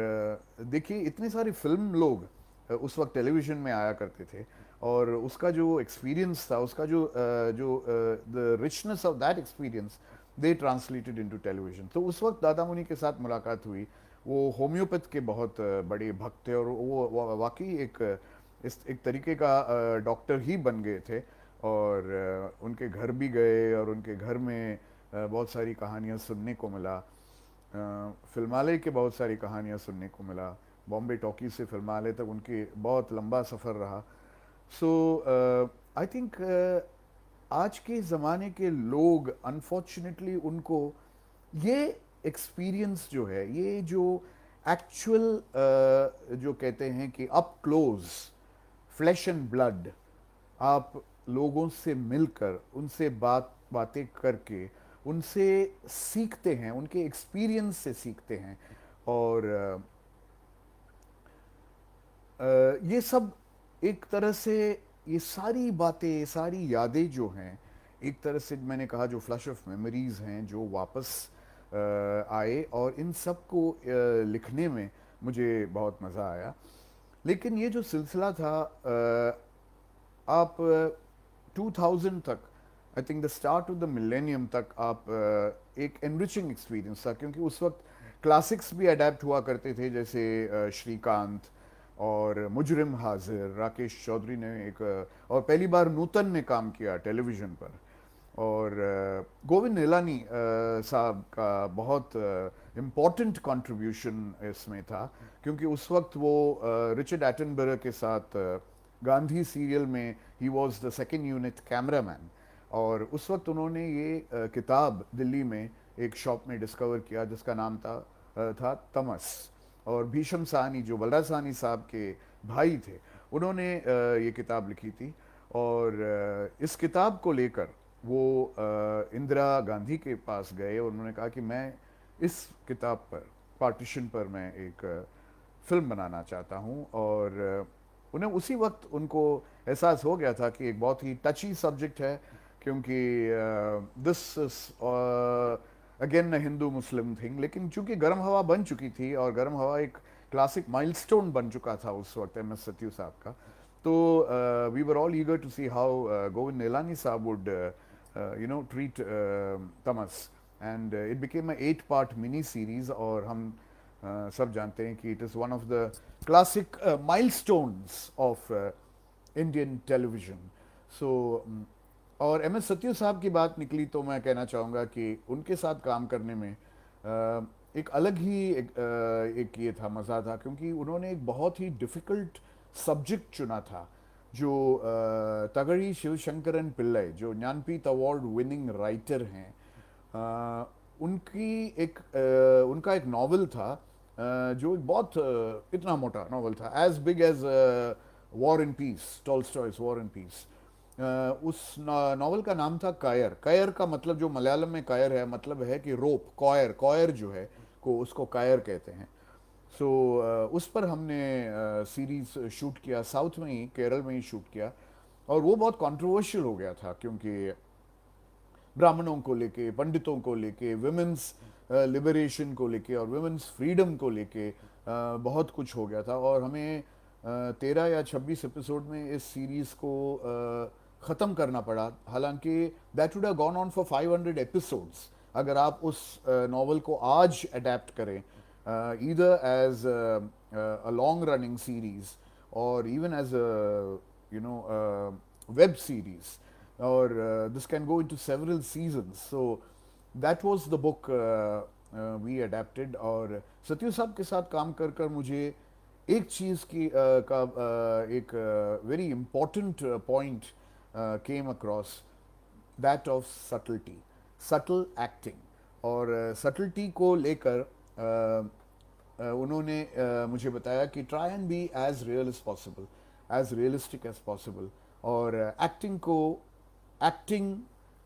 देखिए इतने सारे फिल्म लोग उस वक्त टेलीविज़न में आया करते थे, और उसका जो एक्सपीरियंस था, उसका the richness of that experience they translated into television. तो उस वक्त दादा मुनि के साथ मुलाकात हुई। वो होम्योपैथ के बहुत बड़े भक्त थे, और वो वाकई एक तरीके का डॉक्टर ही बन गए थे। और उनके घर भी गए, और उनके घर में बहुत सारी कहानियाँ सुनने को मिला, फिल्मालय के बहुत सारी कहानियाँ सुनने को मिला। बॉम्बे टॉकी से फिल्मालय तक उनकी बहुत लंबा सफ़र रहा। सो आई थिंक आज के ज़माने के लोग अनफॉर्चुनेटली उनको ये एक्सपीरियंस जो है, ये जो एक्चुअल जो कहते हैं कि up close flash and blood, आप लोगों से मिलकर उनसे बातें करके उनसे सीखते हैं, उनके एक्सपीरियंस से सीखते हैं। और ये सब एक तरह से, ये सारी बातें, ये सारी यादें जो हैं, एक तरह से मैंने कहा जो फ्लश ऑफ मेमोरीज हैं, जो वापस आए, और इन सब को लिखने में मुझे बहुत मज़ा आया। लेकिन ये जो सिलसिला था, आप 2000 तक, I think the start of the millennium तक, आप एक एनरिचिंग एक्सपीरियंस था, क्योंकि उस वक्त क्लासिक्स भी अडेप्ट हुआ करते थे, जैसे श्रीकांत और मुजरिम हाजिर, राकेश चौधरी ने एक, और पहली बार नूतन ने काम किया टेलीविज़न पर, और गोविंद निहलानी साहब का बहुत इम्पॉर्टेंट कंट्रीब्यूशन इसमें था, क्योंकि उस वक्त वो रिचर्ड एटनबरो के साथ गांधी सीरियल में he was the second unit cameraman. और उस वक्त उन्होंने ये किताब दिल्ली में एक शॉप में डिस्कवर किया, जिसका नाम था तमस। और भीषम साहनी, जो बलराज साहनी साहब के भाई थे, उन्होंने ये किताब लिखी थी। और इस किताब को लेकर वो इंदिरा गांधी के पास गए, और उन्होंने कहा कि मैं इस किताब पर, पार्टीशन पर, मैं एक फिल्म बनाना चाहता हूँ। और उन्हें उसी वक्त उनको एहसास हो गया था कि एक बहुत ही टची सब्जेक्ट है, क्योंकि this again Hindu Muslim thing, लेकिन चूंकि गर्म हवा बन चुकी थी, और गर्म हवा एक क्लासिक माइलस्टोन बन चुका था उस वक्त एम एस सत्यू साहब का, तो we were all eager to see how Govind Nihalani साहब would treat Tamas, and it became a 8 part mini series. और हम सब जानते हैं कि it is one of the classic milestones of Indian television. So और एम एस सत्यू साहब की बात निकली, तो मैं कहना चाहूँगा कि उनके साथ काम करने में एक अलग ही एक ये था, मज़ा था, क्योंकि उन्होंने एक बहुत ही डिफ़िकल्ट सब्जेक्ट चुना था, जो तगड़ी शिवशंकरन पिल्लई, जो ज्ञानपीठ अवार्ड विनिंग राइटर हैं, उनका एक नावल था, जो एक बहुत इतना मोटा नावल था, as big as War and Peace, Tolstoy's War and Peace. उस नावल का नाम था कायर। कायर का मतलब, जो मलयालम में कायर है, मतलब है कि रोप, कॉयर, कॉयर जो है को उसको कायर कहते हैं। सो उस पर हमने सीरीज शूट किया, साउथ में ही, केरल में ही शूट किया। और वो बहुत कंट्रोवर्शियल हो गया था, क्योंकि ब्राह्मणों को लेके, पंडितों को लेके, वुमेन्स लिबरेशन को लेके, और वुमेन्स फ्रीडम को लेके बहुत कुछ हो गया था। और हमें 13 या 26 एपिसोड में इस सीरीज़ को ख़त्म करना पड़ा। हालांकि that would have gone on for 500 episodes, अगर आप उस नावल को आज अडेप्ट करें, either as a long running series, और इवन एज वेब सीरीज, और this can go into several seasons. So that was the book we adapted। और सत्यू साहब के साथ काम कर कर मुझे एक चीज़ की एक very important point came across, that of subtlety, subtle acting. और सटल्टी को लेकर उन्होंने मुझे बताया कि try and be as real as possible, as realistic as possible. और एक्टिंग को, एक्टिंग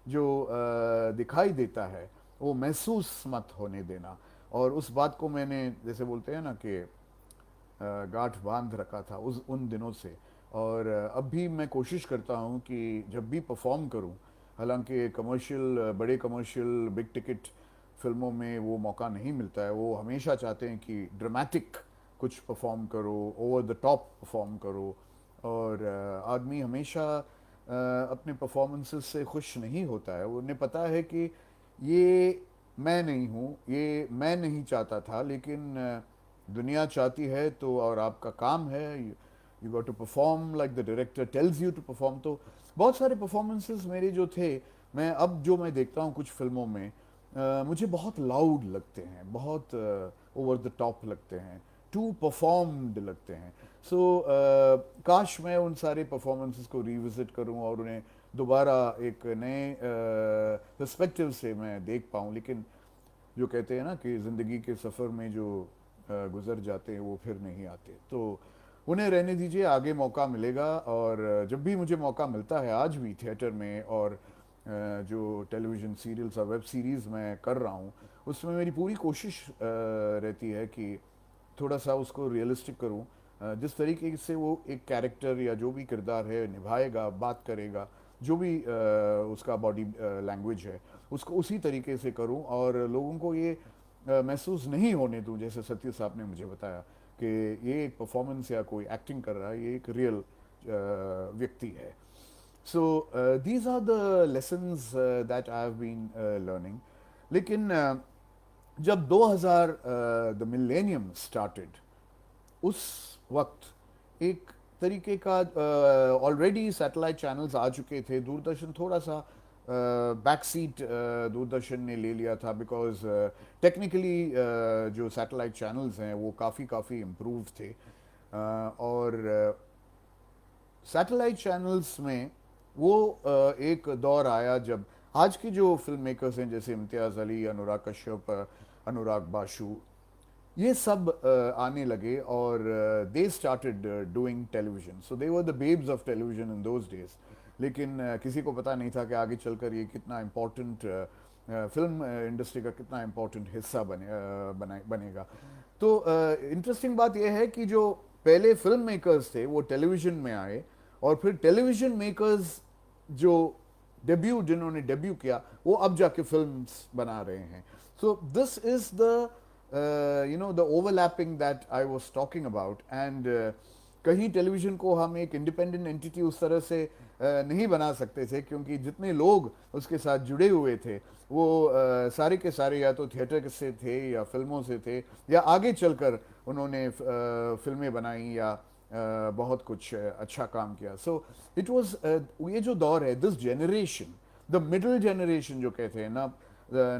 जो दिखाई देता है वो महसूस मत होने देना। और उस बात को मैंने, जैसे बोलते हैं ना कि गांठ बांध रखा था उस उन दिनों से। और अब भी मैं कोशिश करता हूँ कि जब भी परफॉर्म करूँ, हालांकि कमर्शियल, बड़े कमर्शियल बिग टिकट फिल्मों में वो मौका नहीं मिलता है, वो हमेशा चाहते हैं कि ड्रामेटिक कुछ परफॉर्म करो, ओवर द टॉप परफॉर्म करो। और आदमी हमेशा अपने परफॉर्मेंसेस से खुश नहीं होता है। उन्हें पता है कि ये मैं नहीं हूँ, ये मैं नहीं चाहता था, लेकिन दुनिया चाहती है तो, और आपका काम है, you got to perform like the director tells you to perform. तो बहुत सारे परफॉर्मेंसेस मेरे जो थे, मैं अब जो मैं देखता हूँ कुछ फिल्मों में, मुझे बहुत लाउड लगते हैं, बहुत ओवर द टॉप लगते हैं, टू परफॉर्म्ड लगते हैं। सो काश मैं उन सारे परफॉर्मेंसेस को रिविजिट करूं और उन्हें दोबारा एक नए पर्सपेक्टिव से मैं देख पाऊं। लेकिन जो कहते हैं ना कि ज़िंदगी के सफ़र में जो गुज़र जाते हैं वो फिर नहीं आते, तो उन्हें रहने दीजिए, आगे मौका मिलेगा। और जब भी मुझे मौका मिलता है, आज भी थिएटर में और जो टेलीविज़न सीरियल्स और वेब सीरीज़ मैं कर रहा हूँ, उसमें मेरी पूरी कोशिश रहती है कि थोड़ा सा उसको रियलिस्टिक करूँ। जिस तरीके से वो एक कैरेक्टर या जो भी किरदार है निभाएगा, बात करेगा, जो भी उसका बॉडी लैंग्वेज है, उसको उसी तरीके से करूं और लोगों को ये महसूस नहीं होने दूं, जैसे सत्य साहब ने मुझे बताया कि ये एक परफॉर्मेंस या कोई एक्टिंग कर रहा है, ये एक रियल व्यक्ति है। So these are the lessons that I have been learning. लेकिन जब 2000 द मिलेनियम स्टार्टेड, उस वक्त एक तरीके का ऑलरेडी सैटेलाइट चैनल्स आ चुके थे, दूरदर्शन थोड़ा सा बैक सीट दूरदर्शन ने ले लिया था, बिकॉज टेक्निकली जो सैटेलाइट चैनल्स हैं वो काफ़ी काफ़ी इम्प्रूव थे। और सैटेलाइट चैनल्स में वो एक दौर आया जब आज के जो फिल्म मेकर्स हैं, जैसे इम्तियाज़ अली, अनुराग कश्यप, अनुराग बासु, ये सब आने लगे और they started doing television. So they were the babes of television in those days. लेकिन किसी को पता नहीं था कि आगे चलकर ये कितना इम्पोर्टेंट, फिल्म इंडस्ट्री का कितना इम्पोर्टेंट हिस्सा बनेगा। तो इंटरेस्टिंग बात यह है कि जो पहले फिल्म मेकर्स थे वो टेलीविजन में आए, और फिर टेलीविजन मेकर्स जो जिन्होंने डेब्यू किया, वो अब जाके फिल्म्स बना रहे हैं। So this is the the overlapping that I was talking about। and कहीं टेलीविज़न को हम एक इंडिपेंडेंट एंटिटी उस तरह से नहीं बना सकते थे, क्योंकि जितने लोग उसके साथ जुड़े हुए थे वो सारे के सारे या तो थिएटर से थे या फिल्मों से थे, या आगे चलकर उन्होंने फिल्में बनाई या बहुत कुछ अच्छा काम किया। सो इट वाज, ये जो दौर है, this generation, the middle generation जो कहते हैं ना,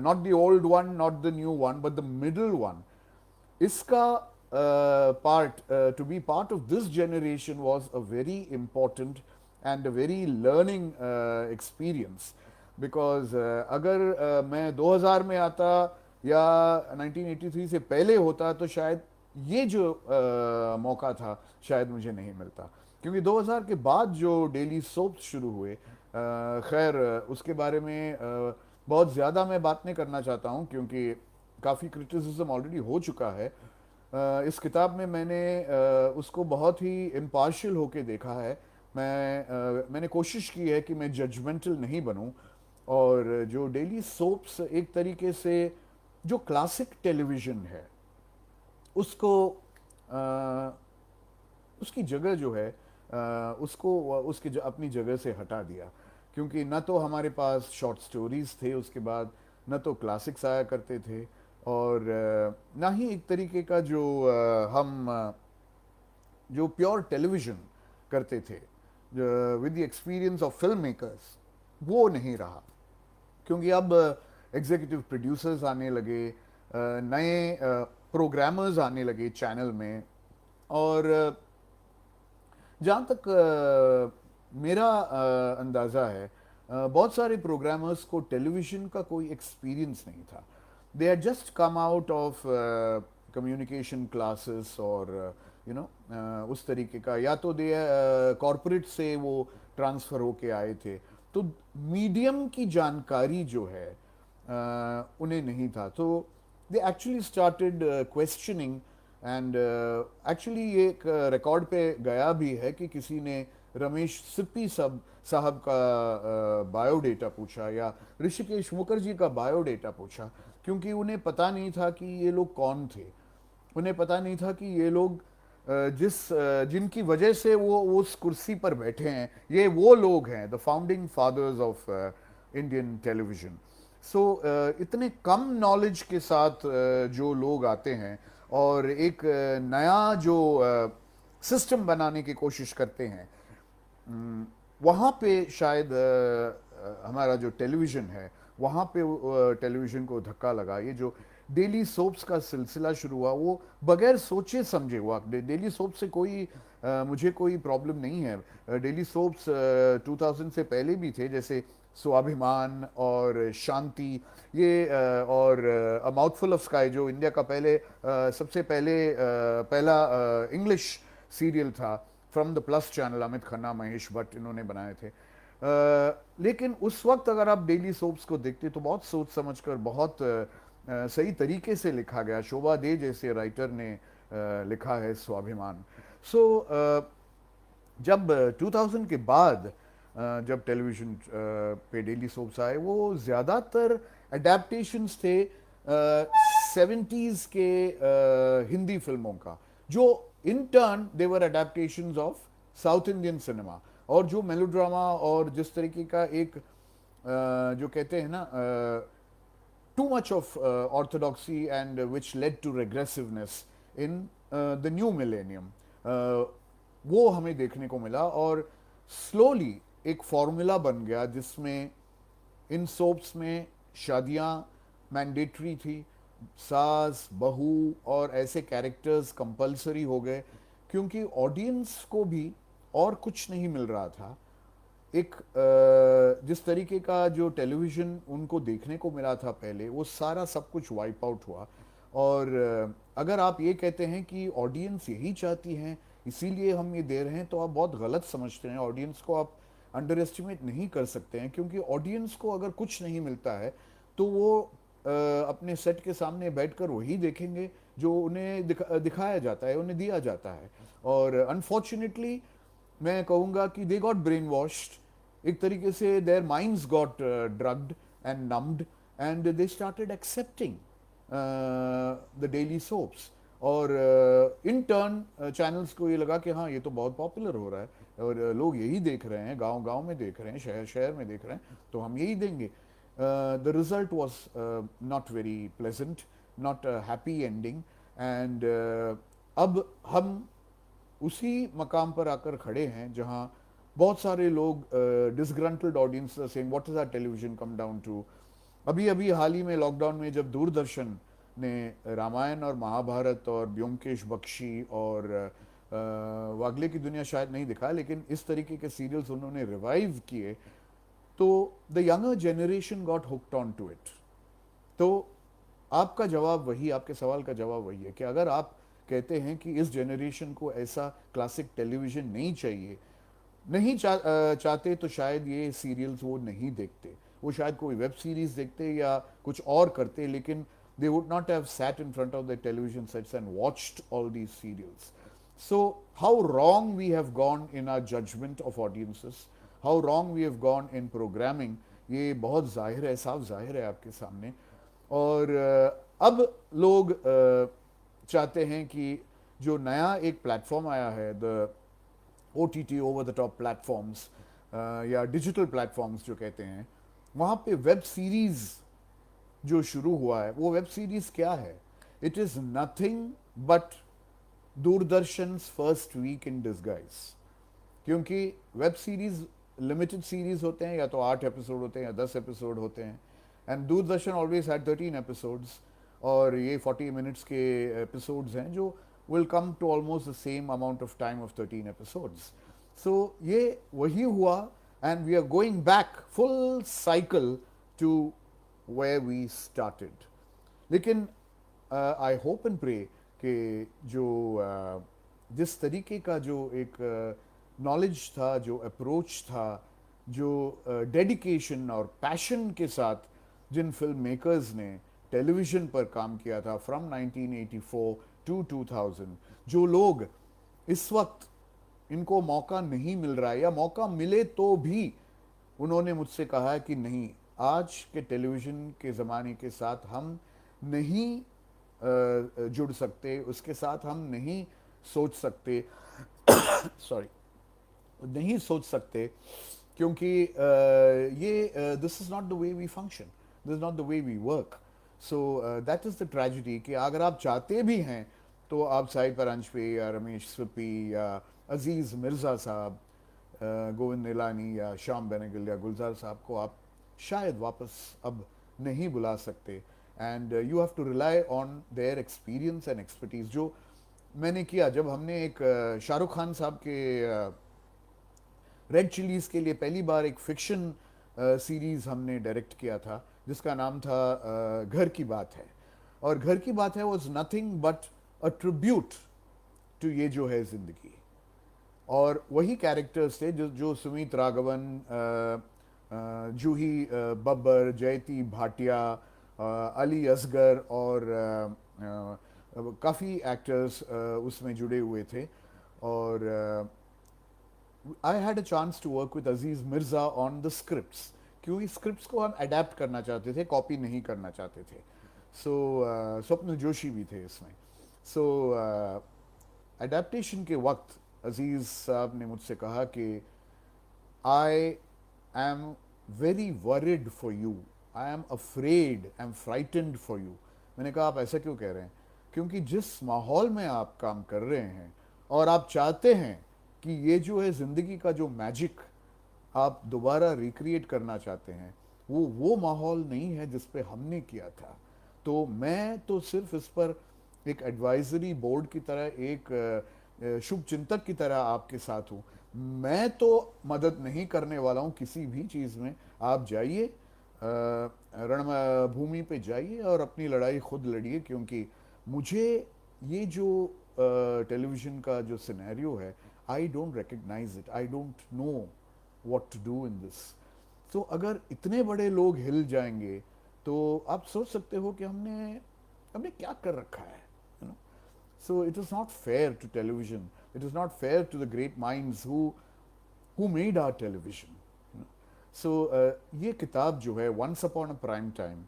not the old one, not the new one, but the middle one, iska to be part of this generation was a very important and a very learning experience। because अगर मैं 2000 में आता या 1983 से पहले होता, तो शायद ये जो मौका था शायद मुझे नहीं मिलता। क्योंकि 2000 के बाद जो डेली सोप्स शुरू हुए, खैर उसके बारे में बहुत ज़्यादा मैं बात नहीं करना चाहता हूँ, क्योंकि काफ़ी क्रिटिसिज्म ऑलरेडी हो चुका है। इस किताब में मैंने उसको बहुत ही इम्पार्शियल होके देखा है। मैंने कोशिश की है कि मैं जजमेंटल नहीं बनूं, और जो डेली सोप्स एक तरीके से जो क्लासिक टेलीविज़न है उसको, उसकी जगह जो है, उसको उसकी अपनी जगह से हटा दिया। क्योंकि न तो हमारे पास शॉर्ट स्टोरीज थे, उसके बाद न तो क्लासिक्स आया करते थे, और ना ही एक तरीके का जो हम जो प्योर टेलीविज़न करते थे with the experience of film makers, वो नहीं रहा। क्योंकि अब एग्जीक्यूटिव प्रोड्यूसर्स आने लगे, नए प्रोग्रामर्स आने लगे चैनल में, और जहाँ तक मेरा अंदाज़ा है, बहुत सारे प्रोग्रामर्स को टेलीविज़न का कोई एक्सपीरियंस नहीं था. They had just come out of communication classes और यू नो उस तरीके का, या तो दे कॉरपोरेट से वो ट्रांसफ़र होके आए थे. तो मीडियम की जानकारी जो है उन्हें नहीं था. तो they actually started questioning. And actually ये एक रिकॉर्ड पे गया भी है कि किसी ने रमेश सिप्पी साहब का बायोडेटा पूछा, या ऋषिकेश मुखर्जी का बायोडेटा पूछा, क्योंकि उन्हें पता नहीं था कि ये लोग कौन थे. उन्हें पता नहीं था कि ये लोग जिनकी वजह से वो उस कुर्सी पर बैठे हैं, ये वो लोग हैं, the founding fathers of Indian television. So इतने कम नॉलेज के साथ जो लोग आते हैं और एक नया जो सिस्टम बनाने की कोशिश करते हैं, वहाँ पे शायद हमारा जो टेलीविज़न है, वहाँ पे टेलीविज़न को धक्का लगा. ये जो डेली सोप्स का सिलसिला शुरू हुआ, वो बगैर सोचे समझे हुआ. डेली सोप से कोई मुझे कोई प्रॉब्लम नहीं है. डेली सोप्स 2000 से पहले भी थे, जैसे स्वाभिमान और शांति, ये और अ माउथफुल ऑफ स्काई, जो इंडिया का सबसे पहला इंग्लिश सीरियल था, from the plus channel. Amit Khanna, Mahesh Bhatt, इन्होंने बनाए थे. लेकिन उस वक्त अगर आप डेली सोप्स को देखते तो बहुत सोच समझकर, बहुत सही तरीके से लिखा गया. शोभा दे जैसे राइटर ने लिखा है स्वाभिमान. सो जब 2000 के बाद जब टेलीविज़न पे डेली सोप्स आए, वो ज़्यादातर अडेप्टेशंस थे 70s के हिंदी फिल्मों का, जो in turn they were adaptations of south Indian cinema. और जो मेलोड्रामा और जिस तरीके का एक जो कहते हैं ना, too much of orthodoxy, and which led to regressiveness in the new millennium, वो हमें देखने को मिला. और स्लोली एक फॉर्मूला बन गया जिसमें इन सोप्स में शादियाँ मैंडेटरी थी, सास बहू और ऐसे कैरेक्टर्स कंपलसरी हो गए, क्योंकि ऑडियंस को भी और कुछ नहीं मिल रहा था. एक जिस तरीके का जो टेलीविज़न उनको देखने को मिला था पहले, वो सारा सब कुछ वाइप आउट हुआ. और अगर आप ये कहते हैं कि ऑडियंस यही चाहती हैं इसीलिए हम ये दे रहे हैं, तो आप बहुत गलत समझते हैं. ऑडियंस को आप अंडर एस्टिमेट नहीं कर सकते हैं, क्योंकि ऑडियंस को अगर कुछ नहीं मिलता है तो वो अपने सेट के सामने बैठकर वही देखेंगे जो उन्हें दिखाया जाता है, उन्हें दिया जाता है. और अनफॉर्चुनेटली मैं कहूँगा कि दे गॉट ब्रेन वॉश्ड. एक तरीके से their minds got drugged and numbed, and they started accepting the daily soaps. और इन टर्न चैनल्स को ये लगा कि हाँ, ये तो बहुत पॉपुलर हो रहा है और लोग यही देख रहे हैं, गांव गांव में देख रहे हैं, शहर शहर में देख रहे हैं, तो हम यही देंगे. The result was not very pleasant, not happy ending. And अब हम उसी मकाम पर आकर खड़े हैं जहां बहुत सारे लोग disgruntled audience saying what is our television come down to. अभी अभी हाल ही में लॉकडाउन में जब दूरदर्शन ने रामायण और महाभारत और ब्योमकेश बख्शी और वागले की दुनिया शायद नहीं दिखाया, लेकिन इस तरीके के सीरियल्स उन्होंने रिवाइव किए, तो the younger generation got hooked on to it. तो आपका जवाब वही, आपके सवाल का जवाब वही है कि अगर आप कहते हैं कि इस जनरेशन को ऐसा क्लासिक टेलीविज़न नहीं चाहिए, नहीं चाहते, तो शायद ये सीरियल्स वो नहीं देखते. वो शायद कोई वेब सीरीज़ देखते या कुछ और करते, लेकिन they would not have sat in front of the television sets and watched all these serials. So how wrong we have gone in our judgment of audiences, how wrong we have gone in programming, ये बहुत जाहिर है, साफ जाहिर है आपके सामने. और अब लोग चाहते हैं कि जो नया एक प्लेटफॉर्म आया है, the OTT over the top platforms या डिजिटल प्लेटफॉर्म्स जो कहते हैं, वहाँ पे वेब सीरीज़ जो शुरू हुआ है, वो वेब सीरीज क्या है? It is nothing but Doordarshan first week in disguise. क्योंकि वेब सीरीज लिमिटेड सीरीज होते हैं, या तो 8 एपिसोड होते हैं या 10 एपिसोड होते हैं, and Doordarshan always had 13 episodes, और ये 40 मिनट्स के एपिसोड्स हैं जो will come to almost the same amount of time of 13 episodes. So ये वही हुआ, and we are going back full cycle to where we started. लेकिन आई होप एंड प्रे कि जो जिस तरीके का जो एक नॉलेज था, जो अप्रोच था, जो डेडिकेशन और पैशन के साथ जिन फिल्म मेकर्स ने टेलीविज़न पर काम किया था फ्रॉम 1984 टू 2000, जो लोग इस वक्त इनको मौका नहीं मिल रहा है, या मौका मिले तो भी उन्होंने मुझसे कहा है कि नहीं, आज के टेलीविज़न के ज़माने के साथ हम नहीं जुड़ सकते, उसके साथ हम नहीं सोच सकते, सॉरी, नहीं सोच सकते, क्योंकि ये this is not the way we function, this is not the way we work. So that is the tragedy कि अगर आप चाहते भी हैं तो आप साहिद परांजपे या रमेश सिप्पी या अजीज़ मिर्ज़ा साहब, गोविंद निलानी या श्याम बेनेगल या गुलजार साहब को आप शायद वापस अब नहीं बुला सकते. And you have to rely on their experience and expertise, जो मैंने किया जब हमने एक शाहरुख खान साहब के रेड चिलीज़ के लिए पहली बार एक फिक्शन सीरीज़ हमने डायरेक्ट किया था जिसका नाम था घर की बात है. और घर की बात है was nothing but a tribute to ये जो है ज़िंदगी. और वही कैरेक्टर्स थे जो सुमित राघवन, जूही बब्बर, जयती भाटिया, अली असगर और काफ़ी एक्टर्स उसमें जुड़े हुए थे. और I had a chance to work with Aziz Mirza on the scripts, क्योंकि स्क्रिप्ट्स को हम अडेप्ट करना चाहते थे, कॉपी नहीं करना चाहते थे. सो स्वप्न जोशी भी थे इसमें. सो अडेप्टेशन के वक्त अजीज़ साहब ने मुझसे कहा कि I am very worried for you, I am afraid, I am frightened for you. मैंने कहा आप ऐसा क्यों कह रहे हैं? क्योंकि जिस माहौल में आप काम कर रहे हैं और आप चाहते हैं कि ये जो है ज़िंदगी का जो मैजिक आप दोबारा रिक्रिएट करना चाहते हैं, वो माहौल नहीं है जिस पे हमने किया था. तो मैं तो सिर्फ इस पर एक एडवाइजरी बोर्ड की तरह, एक शुभ चिंतक की तरह आपके साथ हूँ. मैं तो मदद नहीं करने वाला हूँ किसी भी चीज़ में. आप जाइए, रणभूमि पे जाइए और अपनी लड़ाई खुद लड़िए, क्योंकि मुझे ये जो टेलीविज़न का जो सिनेरियो है, I don't recognise it, I don't know what to do in this. तो अगर इतने बड़े लोग हिल जाएंगे तो आप सोच सकते हो कि हमने हमने क्या कर रखा है, you know. So it is not fair to television, it is not fair to the great minds who made our television. So ये किताब जो है once upon a prime time,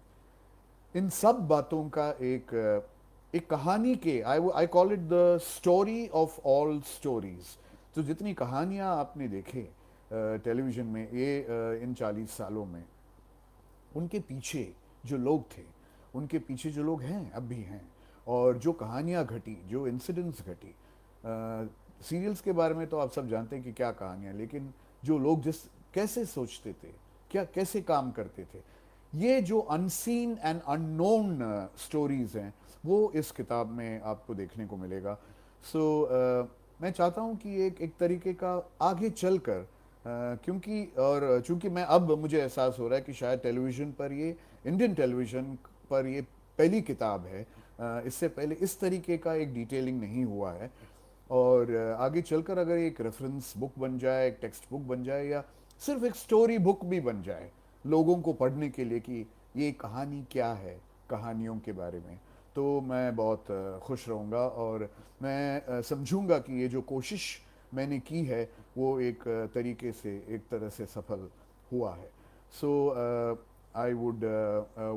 इन सब बातों का एक कहानी के, I call it the story of all stories. तो जितनी कहानियाँ आपने देखे टेलीविज़न में ये इन 40 सालों में, उनके पीछे जो लोग थे, उनके पीछे जो लोग हैं अब भी हैं, और जो कहानियाँ घटी, जो इंसिडेंट्स घटी, सीरियल्स के बारे में तो आप सब जानते हैं कि क्या कहानियाँ, लेकिन जो लोग जिस कैसे सोचते थे, क्या कैसे काम करते थे, ये जो अनसीन एंड अननोन स्टोरीज हैं, वो इस किताब में आपको देखने को मिलेगा. सो मैं चाहता हूँ कि एक तरीके का आगे चलकर, क्योंकि और चूंकि मैं अब मुझे एहसास हो रहा है कि शायद टेलीविज़न पर ये, इंडियन टेलीविज़न पर ये पहली किताब है. इससे पहले इस तरीके का एक डिटेलिंग नहीं हुआ है. और आगे चलकर अगर एक रेफरेंस बुक बन जाए, एक टेक्स्ट बुक बन जाए, या सिर्फ एक स्टोरी बुक भी बन जाए लोगों को पढ़ने के लिए कि ये कहानी क्या है, कहानियों के बारे में, तो मैं बहुत खुश रहूँगा. और मैं समझूंगा कि ये जो कोशिश मैंने की है वो एक तरीके से, एक तरह से सफल हुआ है. So I would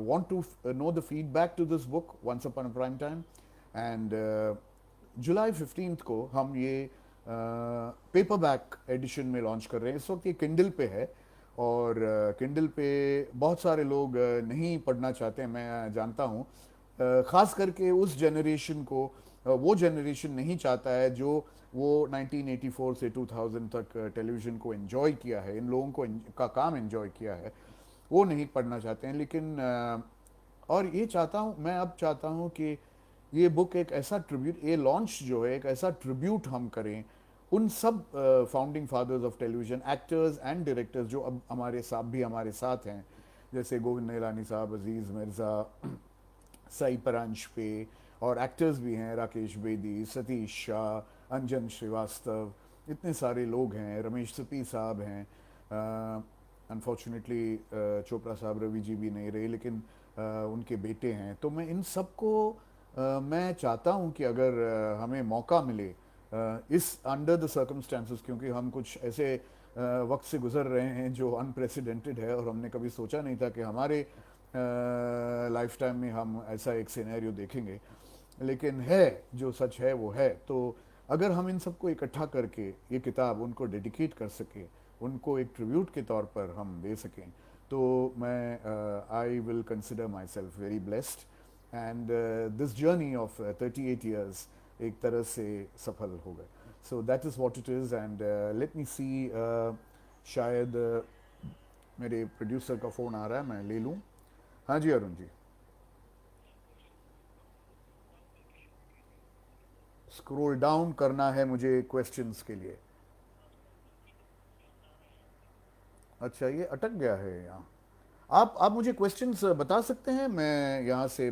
want to know the feedback to this book once upon a prime time. And जुलाई 15 को हम ये पेपरबैक एडिशन में लॉन्च कर रहे हैं. इस वक्त ये किंडल पे है, और किंडल पे बहुत सारे लोग नहीं पढ़ना चाहते हैं, मैं जानता हूँ. ख़ास करके उस जनरेशन को, वो जनरेशन नहीं चाहता है जो वो 1984 से 2000 तक टेलीविज़न को एंजॉय किया है, इन लोगों को का काम एंजॉय किया है, वो नहीं पढ़ना चाहते हैं. लेकिन और ये चाहता हूँ, मैं अब चाहता हूँ कि ये बुक एक ऐसा ट्रिब्यूट, ये लॉन्च जो है एक ऐसा ट्रिब्यूट हम करें उन सब founding fathers of television, actors and directors जो अब हमारे साथ भी हमारे साथ हैं, जैसे गोविंद निहलानी साहब, अजीज़ मिर्ज़ा, साई परांज पे, और एक्टर्स भी हैं राकेश बेदी, सतीश शाह, अंजन श्रीवास्तव, इतने सारे लोग हैं, रमेश सिप्पी साहब हैं, अनफॉर्चुनेटली चोपड़ा साहब, रवि जी भी नहीं रहे, लेकिन उनके बेटे हैं। तो मैं इन सबको मैं चाहता हूं कि अगर हमें मौका मिले इस अंडर द सर्कमस्टेंसेस, क्योंकि हम कुछ ऐसे वक्त से गुजर रहे हैं जो अनप्रेसिडेंटेड है और हमने कभी सोचा नहीं था कि हमारे लाइफ टाइम में हम ऐसा एक सिनेरियो देखेंगे, लेकिन है जो सच है वो है। तो अगर हम इन सबको इकट्ठा करके ये किताब उनको डेडिकेट कर सके, उनको एक ट्रिब्यूट के तौर पर हम दे सकें, तो मैं I will consider my self very blessed, and this journey of 38 years एक तरह से सफल हो गए। So that is what it is, and let me see, शायद मेरे प्रोड्यूसर का फ़ोन आ रहा है, मैं ले लूँ। हाँ जी अरुण जी। स्क्रॉल डाउन करना है मुझे क्वेश्चंस के लिए। अच्छा, ये अटक गया है यहाँ। आप मुझे क्वेश्चंस बता सकते हैं, मैं यहाँ से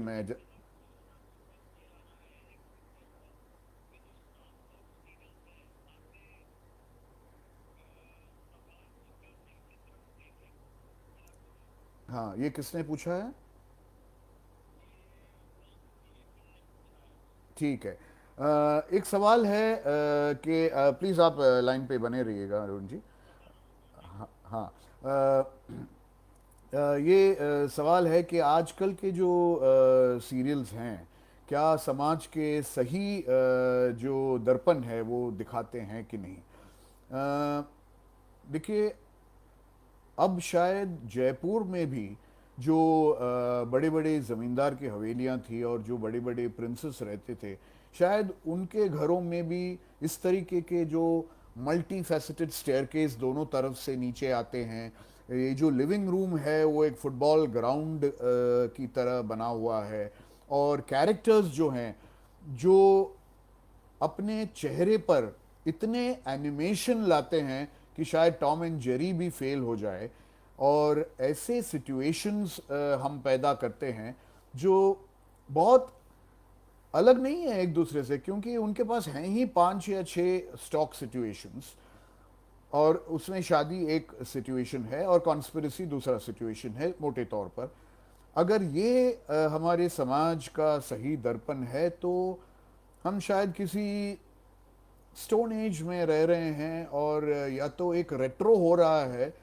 हाँ, ये किसने पूछा है? ठीक है। एक सवाल है कि प्लीज़ आप लाइन पे बने रहिएगा अरुण जी। हाँ, ये सवाल है कि आजकल के जो सीरियल्स हैं, क्या समाज के सही जो दर्पण है वो दिखाते हैं कि नहीं? देखिए, अब शायद जयपुर में भी जो बड़े बड़े ज़मींदार की हवेलियां थी और जो बड़े बड़े प्रिंसेस रहते थे, शायद उनके घरों में भी इस तरीके के जो मल्टी फैसेटेड स्टेयरकेस दोनों तरफ से नीचे आते हैं, ये जो लिविंग रूम है वो एक फुटबॉल ग्राउंड की तरह बना हुआ है, और कैरेक्टर्स जो हैं, जो अपने चेहरे पर इतने एनिमेशन लाते हैं कि शायद टॉम एंड जेरी भी फेल हो जाए, और ऐसे सिचुएशंस हम पैदा करते हैं जो बहुत अलग नहीं है एक दूसरे से, क्योंकि उनके पास हैं ही 5 या 6 स्टॉक सिचुएशंस, और उसमें शादी एक सिचुएशन है और कॉन्स्पिरेसी दूसरा सिचुएशन है मोटे तौर पर। अगर ये हमारे समाज का सही दर्पण है, तो हम शायद किसी स्टोन एज में रह रहे हैं, और या तो एक रेट्रो हो रहा है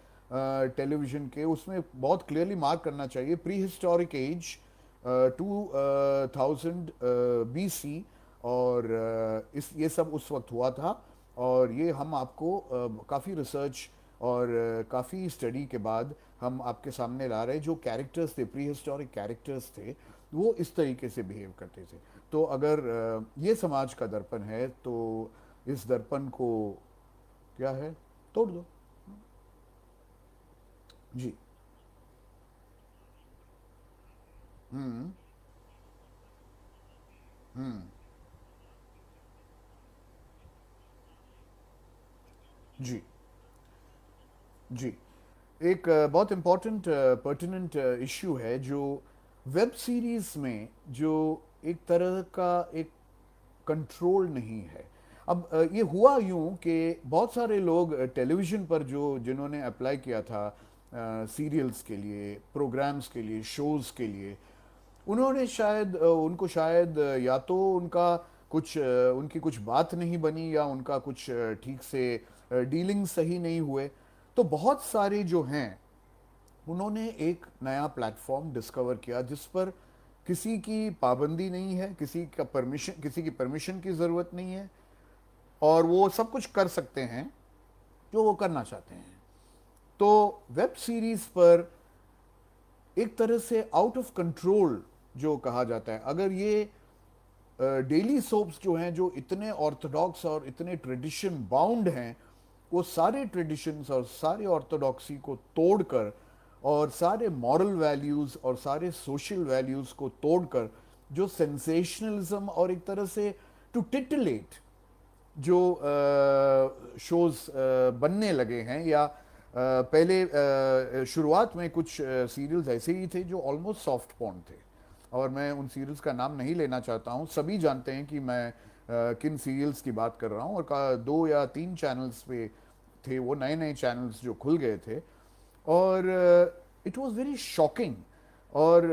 टेलीविज़न के, उसमें बहुत क्लियरली मार्क करना चाहिए प्री हिस्टोरिक एज 2000 BC, और इस ये सब उस वक्त हुआ था, और ये हम आपको काफ़ी रिसर्च और काफ़ी स्टडी के बाद हम आपके सामने ला रहे हैं। जो कैरेक्टर्स थे, प्री हिस्टोरिक कैरेक्टर्स थे, वो इस तरीके से बिहेव करते थे। तो अगर ये समाज का दर्पण है, तो इस दर्पण को क्या है, तोड़ दो। जी। हम्म। हम्म। जी। जी। एक बहुत इम्पोर्टेंट पर्टिनेंट इश्यू है जो वेब सीरीज में, जो एक तरह का एक कंट्रोल नहीं है। अब ये हुआ यूं कि बहुत सारे लोग टेलीविज़न पर जो जिन्होंने अप्लाई किया था सीरियल्स के लिए, प्रोग्राम्स के लिए, शोज़ के लिए, उन्होंने शायद उनको शायद या तो उनका कुछ उनकी कुछ बात नहीं बनी, या उनका कुछ ठीक से डीलिंग सही नहीं हुए। तो बहुत सारे जो हैं, उन्होंने एक नया प्लेटफॉर्म डिस्कवर किया जिस पर किसी की पाबंदी नहीं है, किसी की परमिशन की ज़रूरत नहीं है, और वो सब कुछ कर सकते हैं जो वो करना चाहते हैं। तो वेब सीरीज पर एक तरह से आउट ऑफ कंट्रोल जो कहा जाता है, अगर ये डेली सोप्स जो हैं, जो इतने ऑर्थोडॉक्स और इतने ट्रेडिशन बाउंड हैं, वो सारे ट्रेडिशंस और सारे ऑर्थोडॉक्सी को तोड़कर, और सारे मॉरल वैल्यूज़ और सारे सोशल वैल्यूज़ को तोड़कर जो सेंसेशनलिज्म और एक तरह से टू टिटिलेट जो शोज बनने लगे हैं, या पहले शुरुआत में कुछ सीरियल्स ऐसे ही थे जो ऑलमोस्ट सॉफ्ट पॉर्न थे, और मैं उन सीरियल्स का नाम नहीं लेना चाहता हूँ, सभी जानते हैं कि मैं किन सीरियल्स की बात कर रहा हूँ, और 2 या 3 चैनल्स पे थे वो, नए नए चैनल्स जो खुल गए थे, और इट वाज वेरी शॉकिंग। और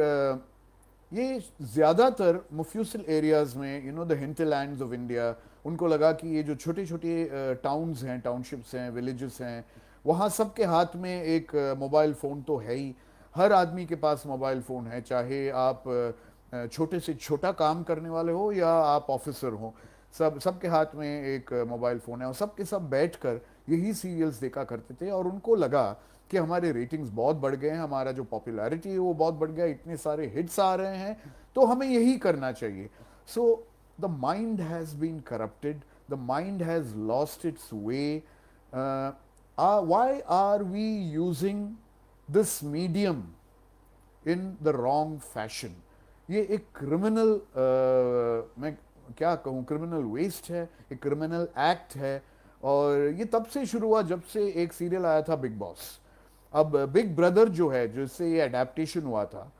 ये ज़्यादातर मुफ्यूसल एरियाज़ में, द हिंटरलैंड्स ऑफ इंडिया, उनको लगा कि ये जो छोटे छोटे टाउन्स हैं, टाउनशिप्स हैं, विलेजेस हैं, वहाँ सबके हाथ में एक मोबाइल फ़ोन तो है ही। हर आदमी के पास मोबाइल फ़ोन है, चाहे आप छोटे से छोटा काम करने वाले हो या आप ऑफिसर हो, सबके हाथ में एक मोबाइल फ़ोन है, और सबके सब बैठकर यही सीरियल्स देखा करते थे, और उनको लगा कि हमारे रेटिंग्स बहुत बढ़ गए हैं, हमारा जो पॉपुलैरिटी है वो बहुत बढ़ गया, इतने सारे हिट्स आ रहे हैं, तो हमें यही करना चाहिए। So the mind has been corrupted, the mind has lost its way. Why are we using this medium in the wrong fashion? ये एक क्रिमिनल, मैं क्या कहूँ, क्रिमिनल वेस्ट है, एक क्रिमिनल एक्ट है, और ये तब से शुरू हुआ जब से एक सीरियल आया था बिग बॉस। अब बिग ब्रदर जो है, जिससे ये अडेप्टेशन हुआ था,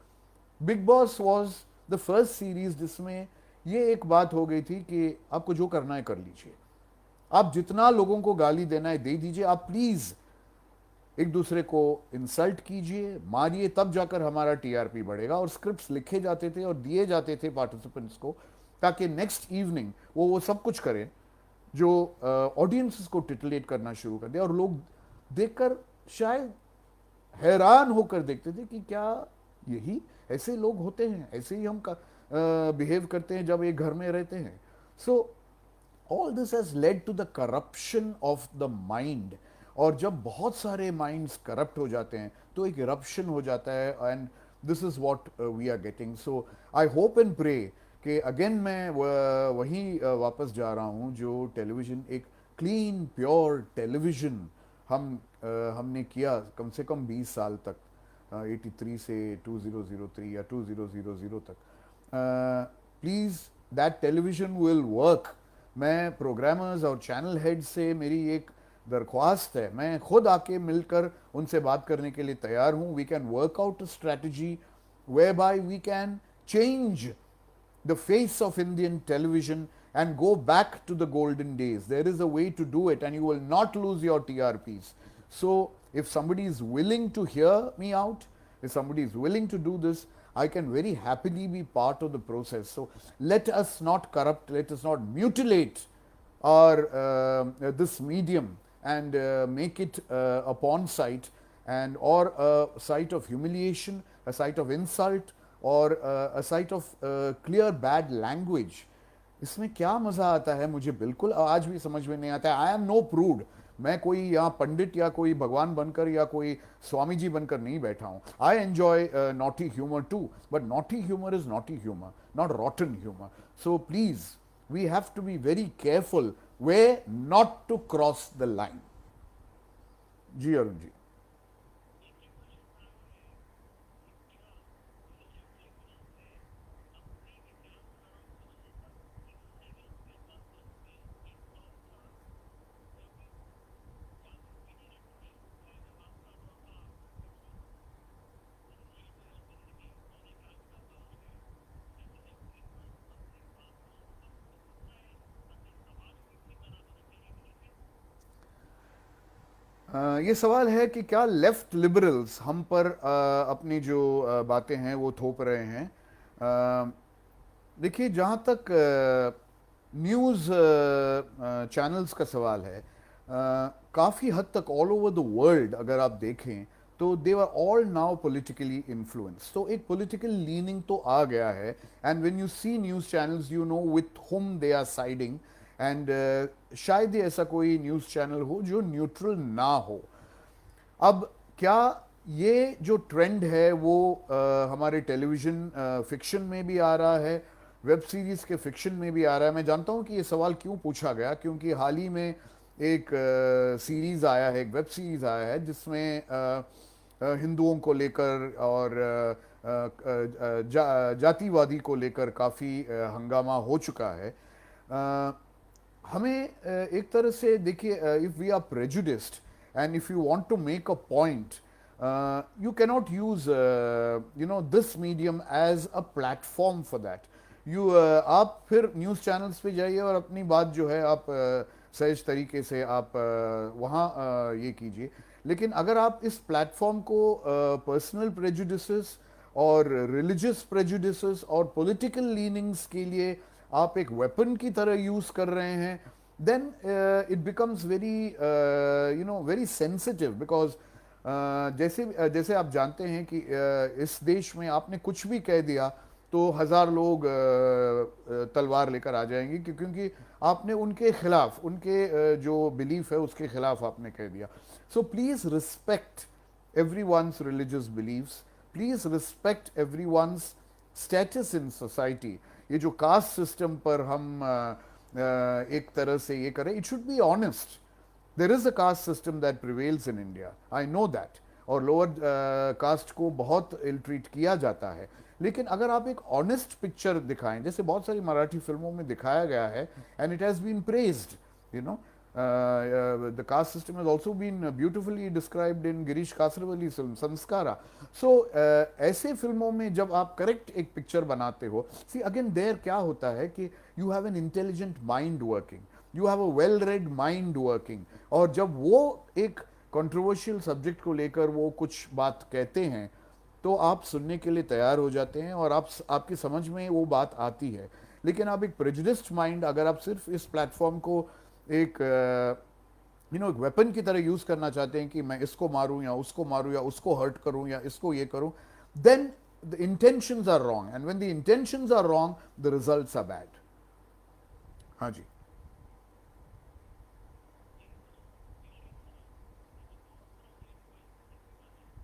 big boss was the first series जिसमें ये एक बात हो गई थी कि आपको जो करना है कर लीजिए, आप जितना लोगों को गाली देना है दे दीजिए, आप प्लीज एक दूसरे को इंसल्ट कीजिए, मारिए, तब जाकर हमारा टीआरपी बढ़ेगा। और स्क्रिप्ट्स लिखे जाते थे और दिए जाते थे पार्टिसिपेंट्स को, ताकि नेक्स्ट इवनिंग वो सब कुछ करें जो ऑडियंसेस को टिटलेट करना शुरू कर दे, और लोग देखकर शायद हैरान होकर देखते थे कि क्या यही ऐसे लोग होते हैं, ऐसे ही हम बिहेव करते हैं जब एक घर में रहते हैं। So all this has led to the corruption of the mind, और जब बहुत सारे माइंड्स करप्ट हो जाते हैं तो एक इरप्शन हो जाता है, and this is what we are getting. So I hope and pray कि अगेन मैं वहीं वापस जा रहा हूँ, जो टेलीविज़न, एक क्लीन प्योर टेलीविज़न हमने किया कम से कम 20 साल तक, 83 से 2003 या 2000 तक। Please that television will work. मैं प्रोग्रामर्स और चैनल हेड से मेरी एक दरख्वास्त है, मैं खुद आके मिलकर उनसे बात करने के लिए तैयार हूँ। We can work out a strategy whereby we can change the face of Indian television and go back to the golden days. There is a way to do it, and you will not lose your TRPs. So, if somebody is willing to hear me out, if somebody is willing to do this, I can very happily be part of the process. So, let us not corrupt, let us not mutilate our this medium and make it a porn site, and or a site of humiliation, a site of insult, और a site of clear bad language। इसमें क्या मज़ा आता है, मुझे बिल्कुल आज भी समझ में नहीं आता है। आई एम नो प्रूड, मैं कोई यहाँ पंडित या कोई भगवान बनकर या कोई स्वामी जी बनकर नहीं बैठा हूँ। I enjoy naughty humour too, but naughty humour is naughty humour, not rotten humour. So please we have to be very careful way not to cross the line. जी अरुण जी। ये सवाल है कि क्या लेफ्ट लिबरल्स हम पर अपनी जो बातें हैं वो थोप रहे हैं। देखिए, जहाँ तक न्यूज़ चैनल्स का सवाल है, काफ़ी हद तक ऑल ओवर द वर्ल्ड अगर आप देखें तो they are all now politically influence, तो एक पॉलिटिकल लीनिंग तो आ गया है। And when you see news channels you know with whom they are siding, and शायद ही ऐसा कोई न्यूज़ चैनल हो जो न्यूट्रल ना हो। अब क्या ये जो ट्रेंड है वो हमारे टेलीविज़न फिक्शन में भी आ रहा है, वेब सीरीज़ के फिक्शन में भी आ रहा है? मैं जानता हूँ कि ये सवाल क्यों पूछा गया, क्योंकि हाल ही में एक सीरीज़ आया है, एक वेब सीरीज़ आया है जिसमें हिंदुओं को लेकर और जातिवादी को लेकर काफ़ी हंगामा हो चुका है। हमें एक तरह से देखिए, if we are prejudiced and if you want to make a point, you cannot use this medium as a platform for that. आप फिर न्यूज़ चैनल्स पे जाइए और अपनी बात जो है आप सहज तरीके से आप वहाँ ये कीजिए। लेकिन अगर आप इस प्लेटफॉर्म को पर्सनल प्रेजुडिसेस और रिलीजियस प्रेजुडिसेस और पॉलिटिकल लीनिंग्स के लिए आप एक वेपन की तरह यूज कर रहे हैं, then it becomes very very sensitive. Because जैसे आप जानते हैं कि इस देश में आपने कुछ भी कह दिया तो हजार लोग तलवार लेकर आ जाएंगे, क्योंकि आपने उनके खिलाफ, उनके जो बिलीफ है उसके खिलाफ आपने कह दिया। So please respect everyone's religious beliefs. Please respect everyone's status in society. ये जो कास्ट सिस्टम पर हम एक तरह से ये करें, it should be honest. There is a caste system that prevails in India, I know that, और लोअर कास्ट को बहुत इल ट्रीट किया जाता है। लेकिन अगर आप एक ऑनेस्ट पिक्चर दिखाएं, जैसे बहुत सारी मराठी फिल्मों में दिखाया गया है, and it has been praised, you know, the caste system has also been beautifully described in Girish Kasaravalli's film Samskara. So ऐसे फिल्मों में जब आप करेक्ट एक पिक्चर बनाते हो, सी अगेन देयर क्या होता है कि you have an intelligent mind working, you have a well read mind working, और जब वो एक कंट्रोवर्शियल सब्जेक्ट को लेकर वो कुछ बात कहते हैं तो आप सुनने के लिए तैयार हो जाते हैं और आपकी समझ में वो बात आती है। लेकिन आप एक प्रेजुडिस्ड माइंड, अगर आप सिर्फ इस प्लेटफॉर्म को एक एक वेपन की तरह यूज करना चाहते हैं कि मैं इसको मारूं या उसको मारूं या उसको हर्ट करूं या इसको ये करूं, then the intentions are wrong, and when the intentions are wrong the results are bad. हाँ जी।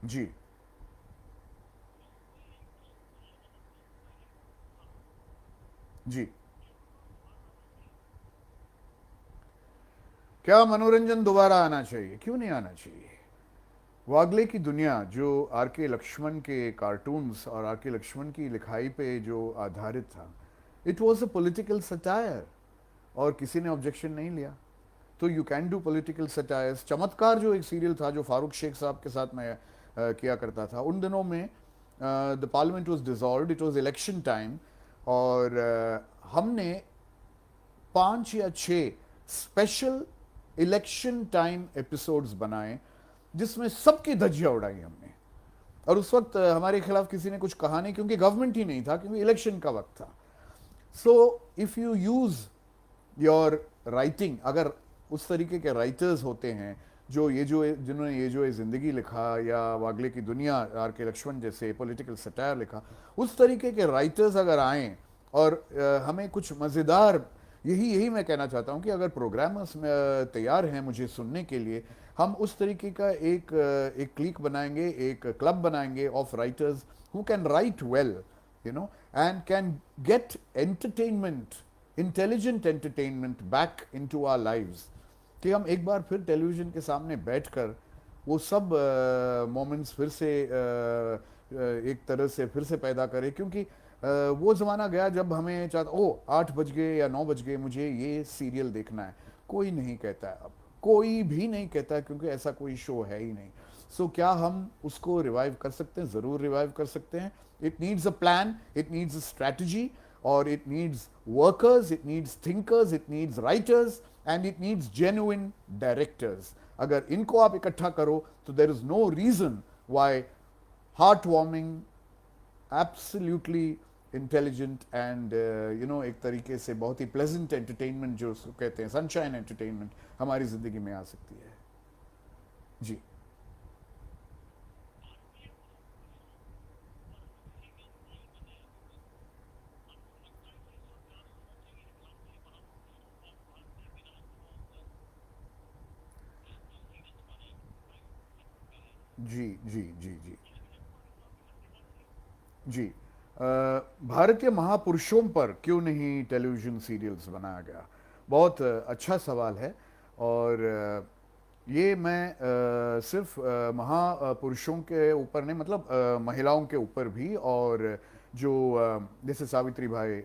जी जी। क्या मनोरंजन दोबारा आना चाहिए? क्यों नहीं आना चाहिए? वागले की दुनिया जो आर के लक्ष्मण के कार्टून्स और आर के लक्ष्मण की लिखाई पे जो आधारित था, it was a political satire, और किसी ने ऑब्जेक्शन नहीं लिया। तो you can do political satires. चमत्कार जो एक सीरियल था जो फारूक शेख साहब के साथ मैं किया करता था, उन दिनों में the parliament was dissolved, it was election time, और हमने 5 या 6 स्पेशल इलेक्शन टाइम एपिसोड्स बनाए जिसमें सबकी धज्जियां उड़ाई हमने। और उस वक्त हमारे खिलाफ किसी ने कुछ कहा नहीं, क्योंकि गवर्नमेंट ही नहीं था, क्योंकि इलेक्शन का वक्त था। So if you use your writing, अगर उस तरीके के राइटर्स होते हैं जिन्होंने ये जो जिंदगी लिखा, या वागले की दुनिया आर के लक्ष्मण जैसे पॉलिटिकल सटायर लिखा, उस तरीके के राइटर्स अगर आए और हमें कुछ मज़ेदार, यही यही मैं कहना चाहता हूँ कि अगर प्रोग्रामर्स तैयार हैं मुझे सुनने के लिए, हम उस तरीके का एक क्लिक बनाएंगे, एक क्लब बनाएंगे of writers who can write well, and can get entertainment, intelligent entertainment back into our lives, कि हम एक बार फिर टेलीविजन के सामने बैठकर वो सब मोमेंट्स फिर से एक तरह से फिर से पैदा करें। क्योंकि वो ज़माना गया जब हमें चाहता, ओ 8 बज गए या 9 बज गए, मुझे ये सीरियल देखना है। कोई नहीं कहता है अब, कोई भी नहीं कहता है, क्योंकि ऐसा कोई शो है ही नहीं। सो क्या हम उसको रिवाइव कर सकते हैं? ज़रूर रिवाइव कर सकते हैं। It needs a plan, it needs a strategy, और it needs workers, it needs thinkers, it needs writers, and it needs genuine directors. अगर इनको आप इकट्ठा करो तो there is no reason why heart warming, absolutely intelligent and एक तरीके से बहुत ही प्लेजेंट एंटरटेनमेंट जो उसको कहते हैं, सनशाइन एंटरटेनमेंट, हमारी जिंदगी में आ सकती है। जी जी जी जी जी जी। भारतीय महापुरुषों पर क्यों नहीं टेलीविज़न सीरियल्स बनाया गया? बहुत अच्छा सवाल है। और ये मैं सिर्फ महापुरुषों के ऊपर नहीं, मतलब महिलाओं के ऊपर भी, और जो जैसे सावित्री भाई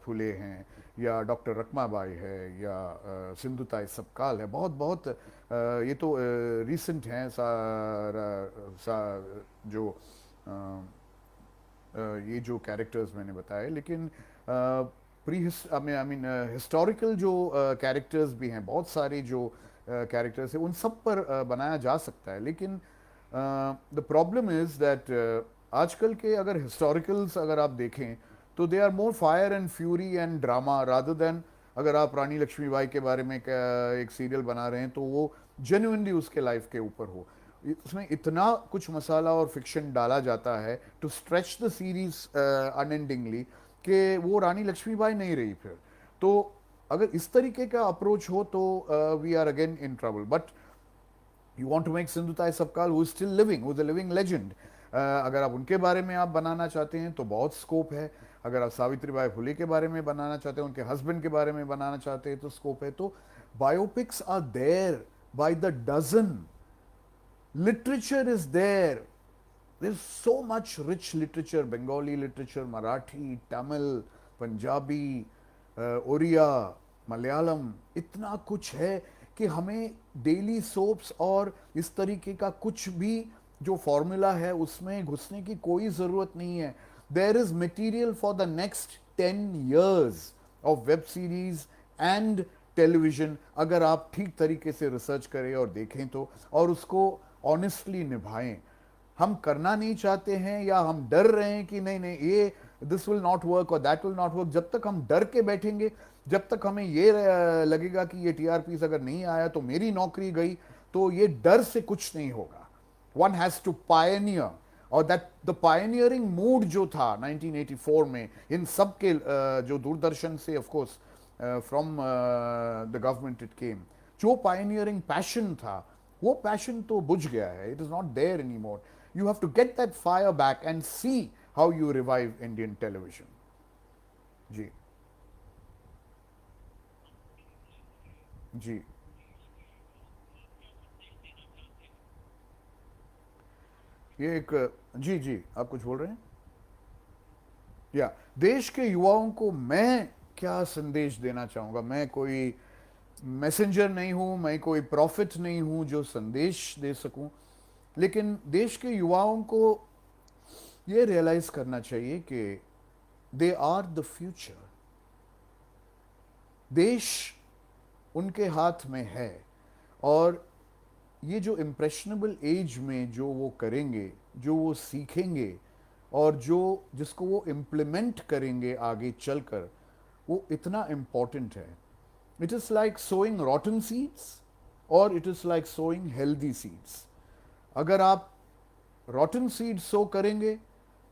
फुले हैं, या डॉक्टर रकमाबाई है, या सिंधुताई सपकाल है, बहुत बहुत ये तो रिसेंट हैं, जो अ, ये जो कैरेक्टर्स मैंने बताए, लेकिन प्री आई मीन हिस्टोरिकल जो कैरेक्टर्स भी हैं, बहुत सारे जो कैरेक्टर्स हैं, उन सब पर बनाया जा सकता है, लेकिन द प्रॉब्लम इज दैट आजकल के अगर हिस्टोरिकल्स अगर आप देखें, तो they are more fire and fury and drama rather than, अगर आप रानी लक्ष्मीबाई के बारे में एक सीरियल बना रहे हैं तो वो जेन्युइनली उसके लाइफ के ऊपर हो। उसमें इतना कुछ मसाला और फिक्शन डाला जाता है टू स्ट्रेच द सीरीज अनएंडिंगली, कि वो रानी लक्ष्मीबाई नहीं रही फिर। तो अगर इस तरीके का अप्रोच हो तो we are again in trouble. But you want to make Sindhutai Sapkal who is still living, who is a living legend, अगर आप उनके बारे में आप बनाना चाहते हैं तो बहुत स्कोप है। अगर आप सावित्रीबाई फुले के बारे में बनाना चाहते हैं, उनके हस्बैंड के बारे में बनाना चाहते हैं, तो स्कोप है। तो biopics are there by the dozen, literature is there, there's so much rich literature, Bengali literature, Marathi, Tamil, Punjabi, ओरिया, मलयालम, इतना कुछ है कि हमें डेली सोप्स और इस तरीके का कुछ भी जो फॉर्मूला है उसमें घुसने की कोई ज़रूरत नहीं है। There is material for the next 10 years of web series and television, अगर आप ठीक तरीके से रिसर्च करें और देखें तो, और उसको ऑनेस्टली निभाएं। हम करना नहीं चाहते हैं, या हम डर रहे हैं कि नहीं नहीं ये दिस विल नॉट वर्क और दैट विल नॉट वर्क, जब तक हम डर के बैठेंगे, जब तक हमें ये लगेगा कि ये टीआरपीस अगर नहीं आया तो मेरी नौकरी गई, तो ये डर से कुछ नहीं होगा। वन हैज टू पायनियर, और दैट द पायनियरिंग मूड जो था 1984 में इन सब के जो दूरदर्शन से of course from the government it came, जो पायनियरिंग पैशन था, वो पैशन तो बुझ गया है, it is not there any more. You have to get that fire back and see how you revive Indian television. जी। जी। ये एक, जी जी आप कुछ बोल रहे हैं? या देश के युवाओं को मैं क्या संदेश देना चाहूँगा? मैं कोई मैसेंजर नहीं हूँ, मैं कोई प्रॉफिट नहीं हूँ जो संदेश दे सकूँ, लेकिन देश के युवाओं को ये रियलाइज करना चाहिए कि दे आर द फ्यूचर। देश उनके हाथ में है, और ये जो इम्प्रेशनेबल एज में जो वो करेंगे, जो वो सीखेंगे, और जो जिसको वो इम्प्लीमेंट करेंगे आगे चलकर, वो इतना इम्पॉर्टेंट है। It is like sowing rotten seeds, और it is like sowing healthy seeds. अगर आप रॉटन सीड सो करेंगे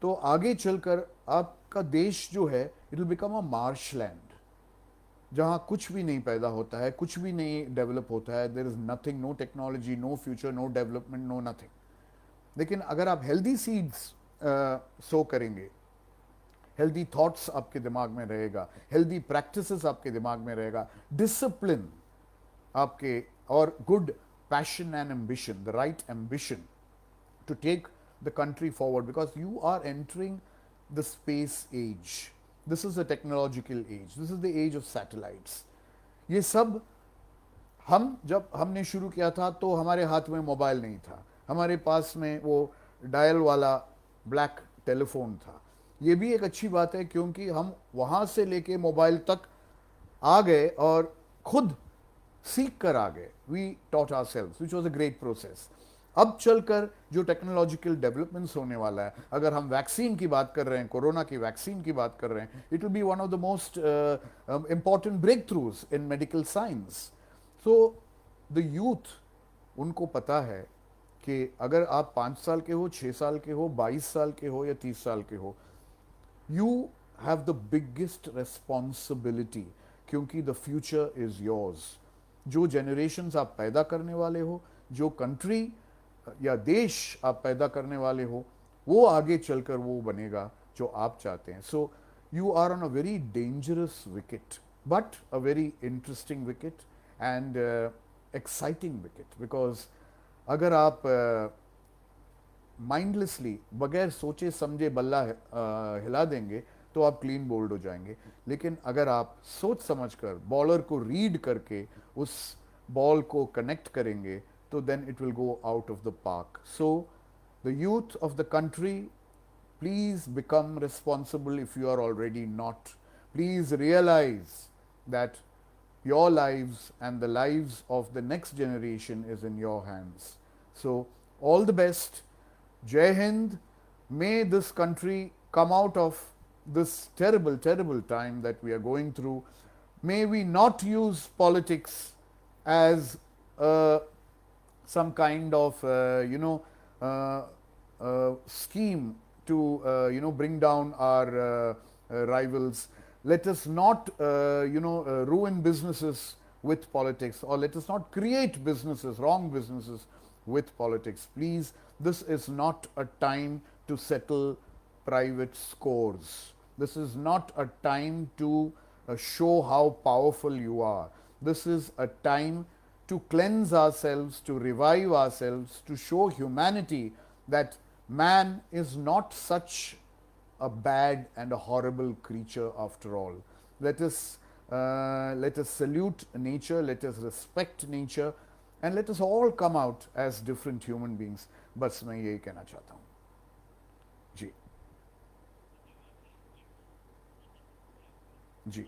तो आगे चलकर आपका देश जो है it will become a Marsh land, जहाँ कुछ भी नहीं पैदा होता है, कुछ भी नहीं डेवलप होता है, there is nothing, no technology, no future, no development, no nothing. लेकिन अगर आप हेल्दी सीड्स सो करेंगे, हेल्दी थॉट्स आपके दिमाग में रहेगा, हेल्दी प्रैक्टिसेस आपके दिमाग में रहेगा, डिसिप्लिन आपके, और good passion and ambition, the right ambition to take the country forward, because you are entering the space age. This is the technological age, this is the age of satellites. ये सब, हम जब हमने शुरू किया था तो हमारे हाथ में मोबाइल नहीं था, हमारे पास में वो डायल वाला ब्लैक टेलीफोन था। ये भी एक अच्छी बात है, क्योंकि हम वहाँ से लेके मोबाइल तक आ गए और खुद सीख कर आ गए। We taught ourselves, which was a great process. अब चलकर जो टेक्नोलॉजिकल डेवलपमेंट्स होने वाला है, अगर हम वैक्सीन की बात कर रहे हैं, कोरोना की वैक्सीन की बात कर रहे हैं, it will be one of the most important breakthroughs in medical science. So the youth, उनको पता है कि अगर आप 5 साल के हो, 6 साल के हो, 22 साल के हो, या 30 साल के हो, you have the biggest responsibility, क्योंकि द फ्यूचर इज योर्स। जो जनरेशन्स आप पैदा करने वाले हो, जो कंट्री या देश आप पैदा करने वाले हो, वो आगे चलकर वो बनेगा जो आप चाहते हैं। So you are on a very dangerous wicket, but a very interesting wicket, and exciting wicket, because अगर आप माइंडलेसली बगैर सोचे समझे बल्ला हिला देंगे तो आप क्लीन बोल्ड हो जाएंगे, लेकिन अगर आप सोच समझकर बॉलर को रीड करके उस बॉल को कनेक्ट करेंगे तो then it will go out of the park. So the youth of the country, please become responsible if you are already not. Please realize that your lives and the lives of the next generation is in your hands. So, all the best. Jai Hind. May this country come out of this terrible, terrible time that we are going through. May we not use politics as some kind of, scheme to bring down our rivals. Let us not ruin businesses with politics, or let us not create businesses, wrong businesses, with politics. Please, this is not a time to settle private scores. This is not a time to show how powerful you are. This is a time to cleanse ourselves, to revive ourselves, to show humanity that man is not such a bad and a horrible creature after all. Let us salute nature, let us respect nature, and let us all come out as different human beings. बस मैं यही कहना चाहता हूँ. जी जी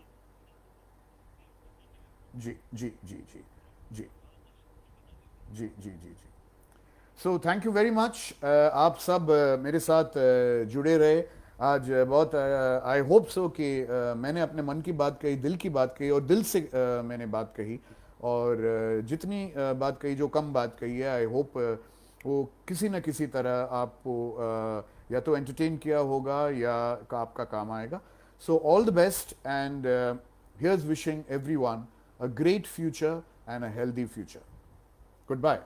जी जी जी जी जी जी जी जी जी. So thank you very much. आप सब मेरे साथ जुड़े रहे आज. बहुत आई होप सो कि मैंने अपने मन की बात कही, दिल की बात कही, और दिल से मैंने बात कही, और जितनी बात कही, जो कम बात कही है, आई होप वो किसी न किसी तरह आपको या तो एंटरटेन किया होगा या आपका काम आएगा. So all the best, and here's wishing everyone a great future and a healthy future. Goodbye.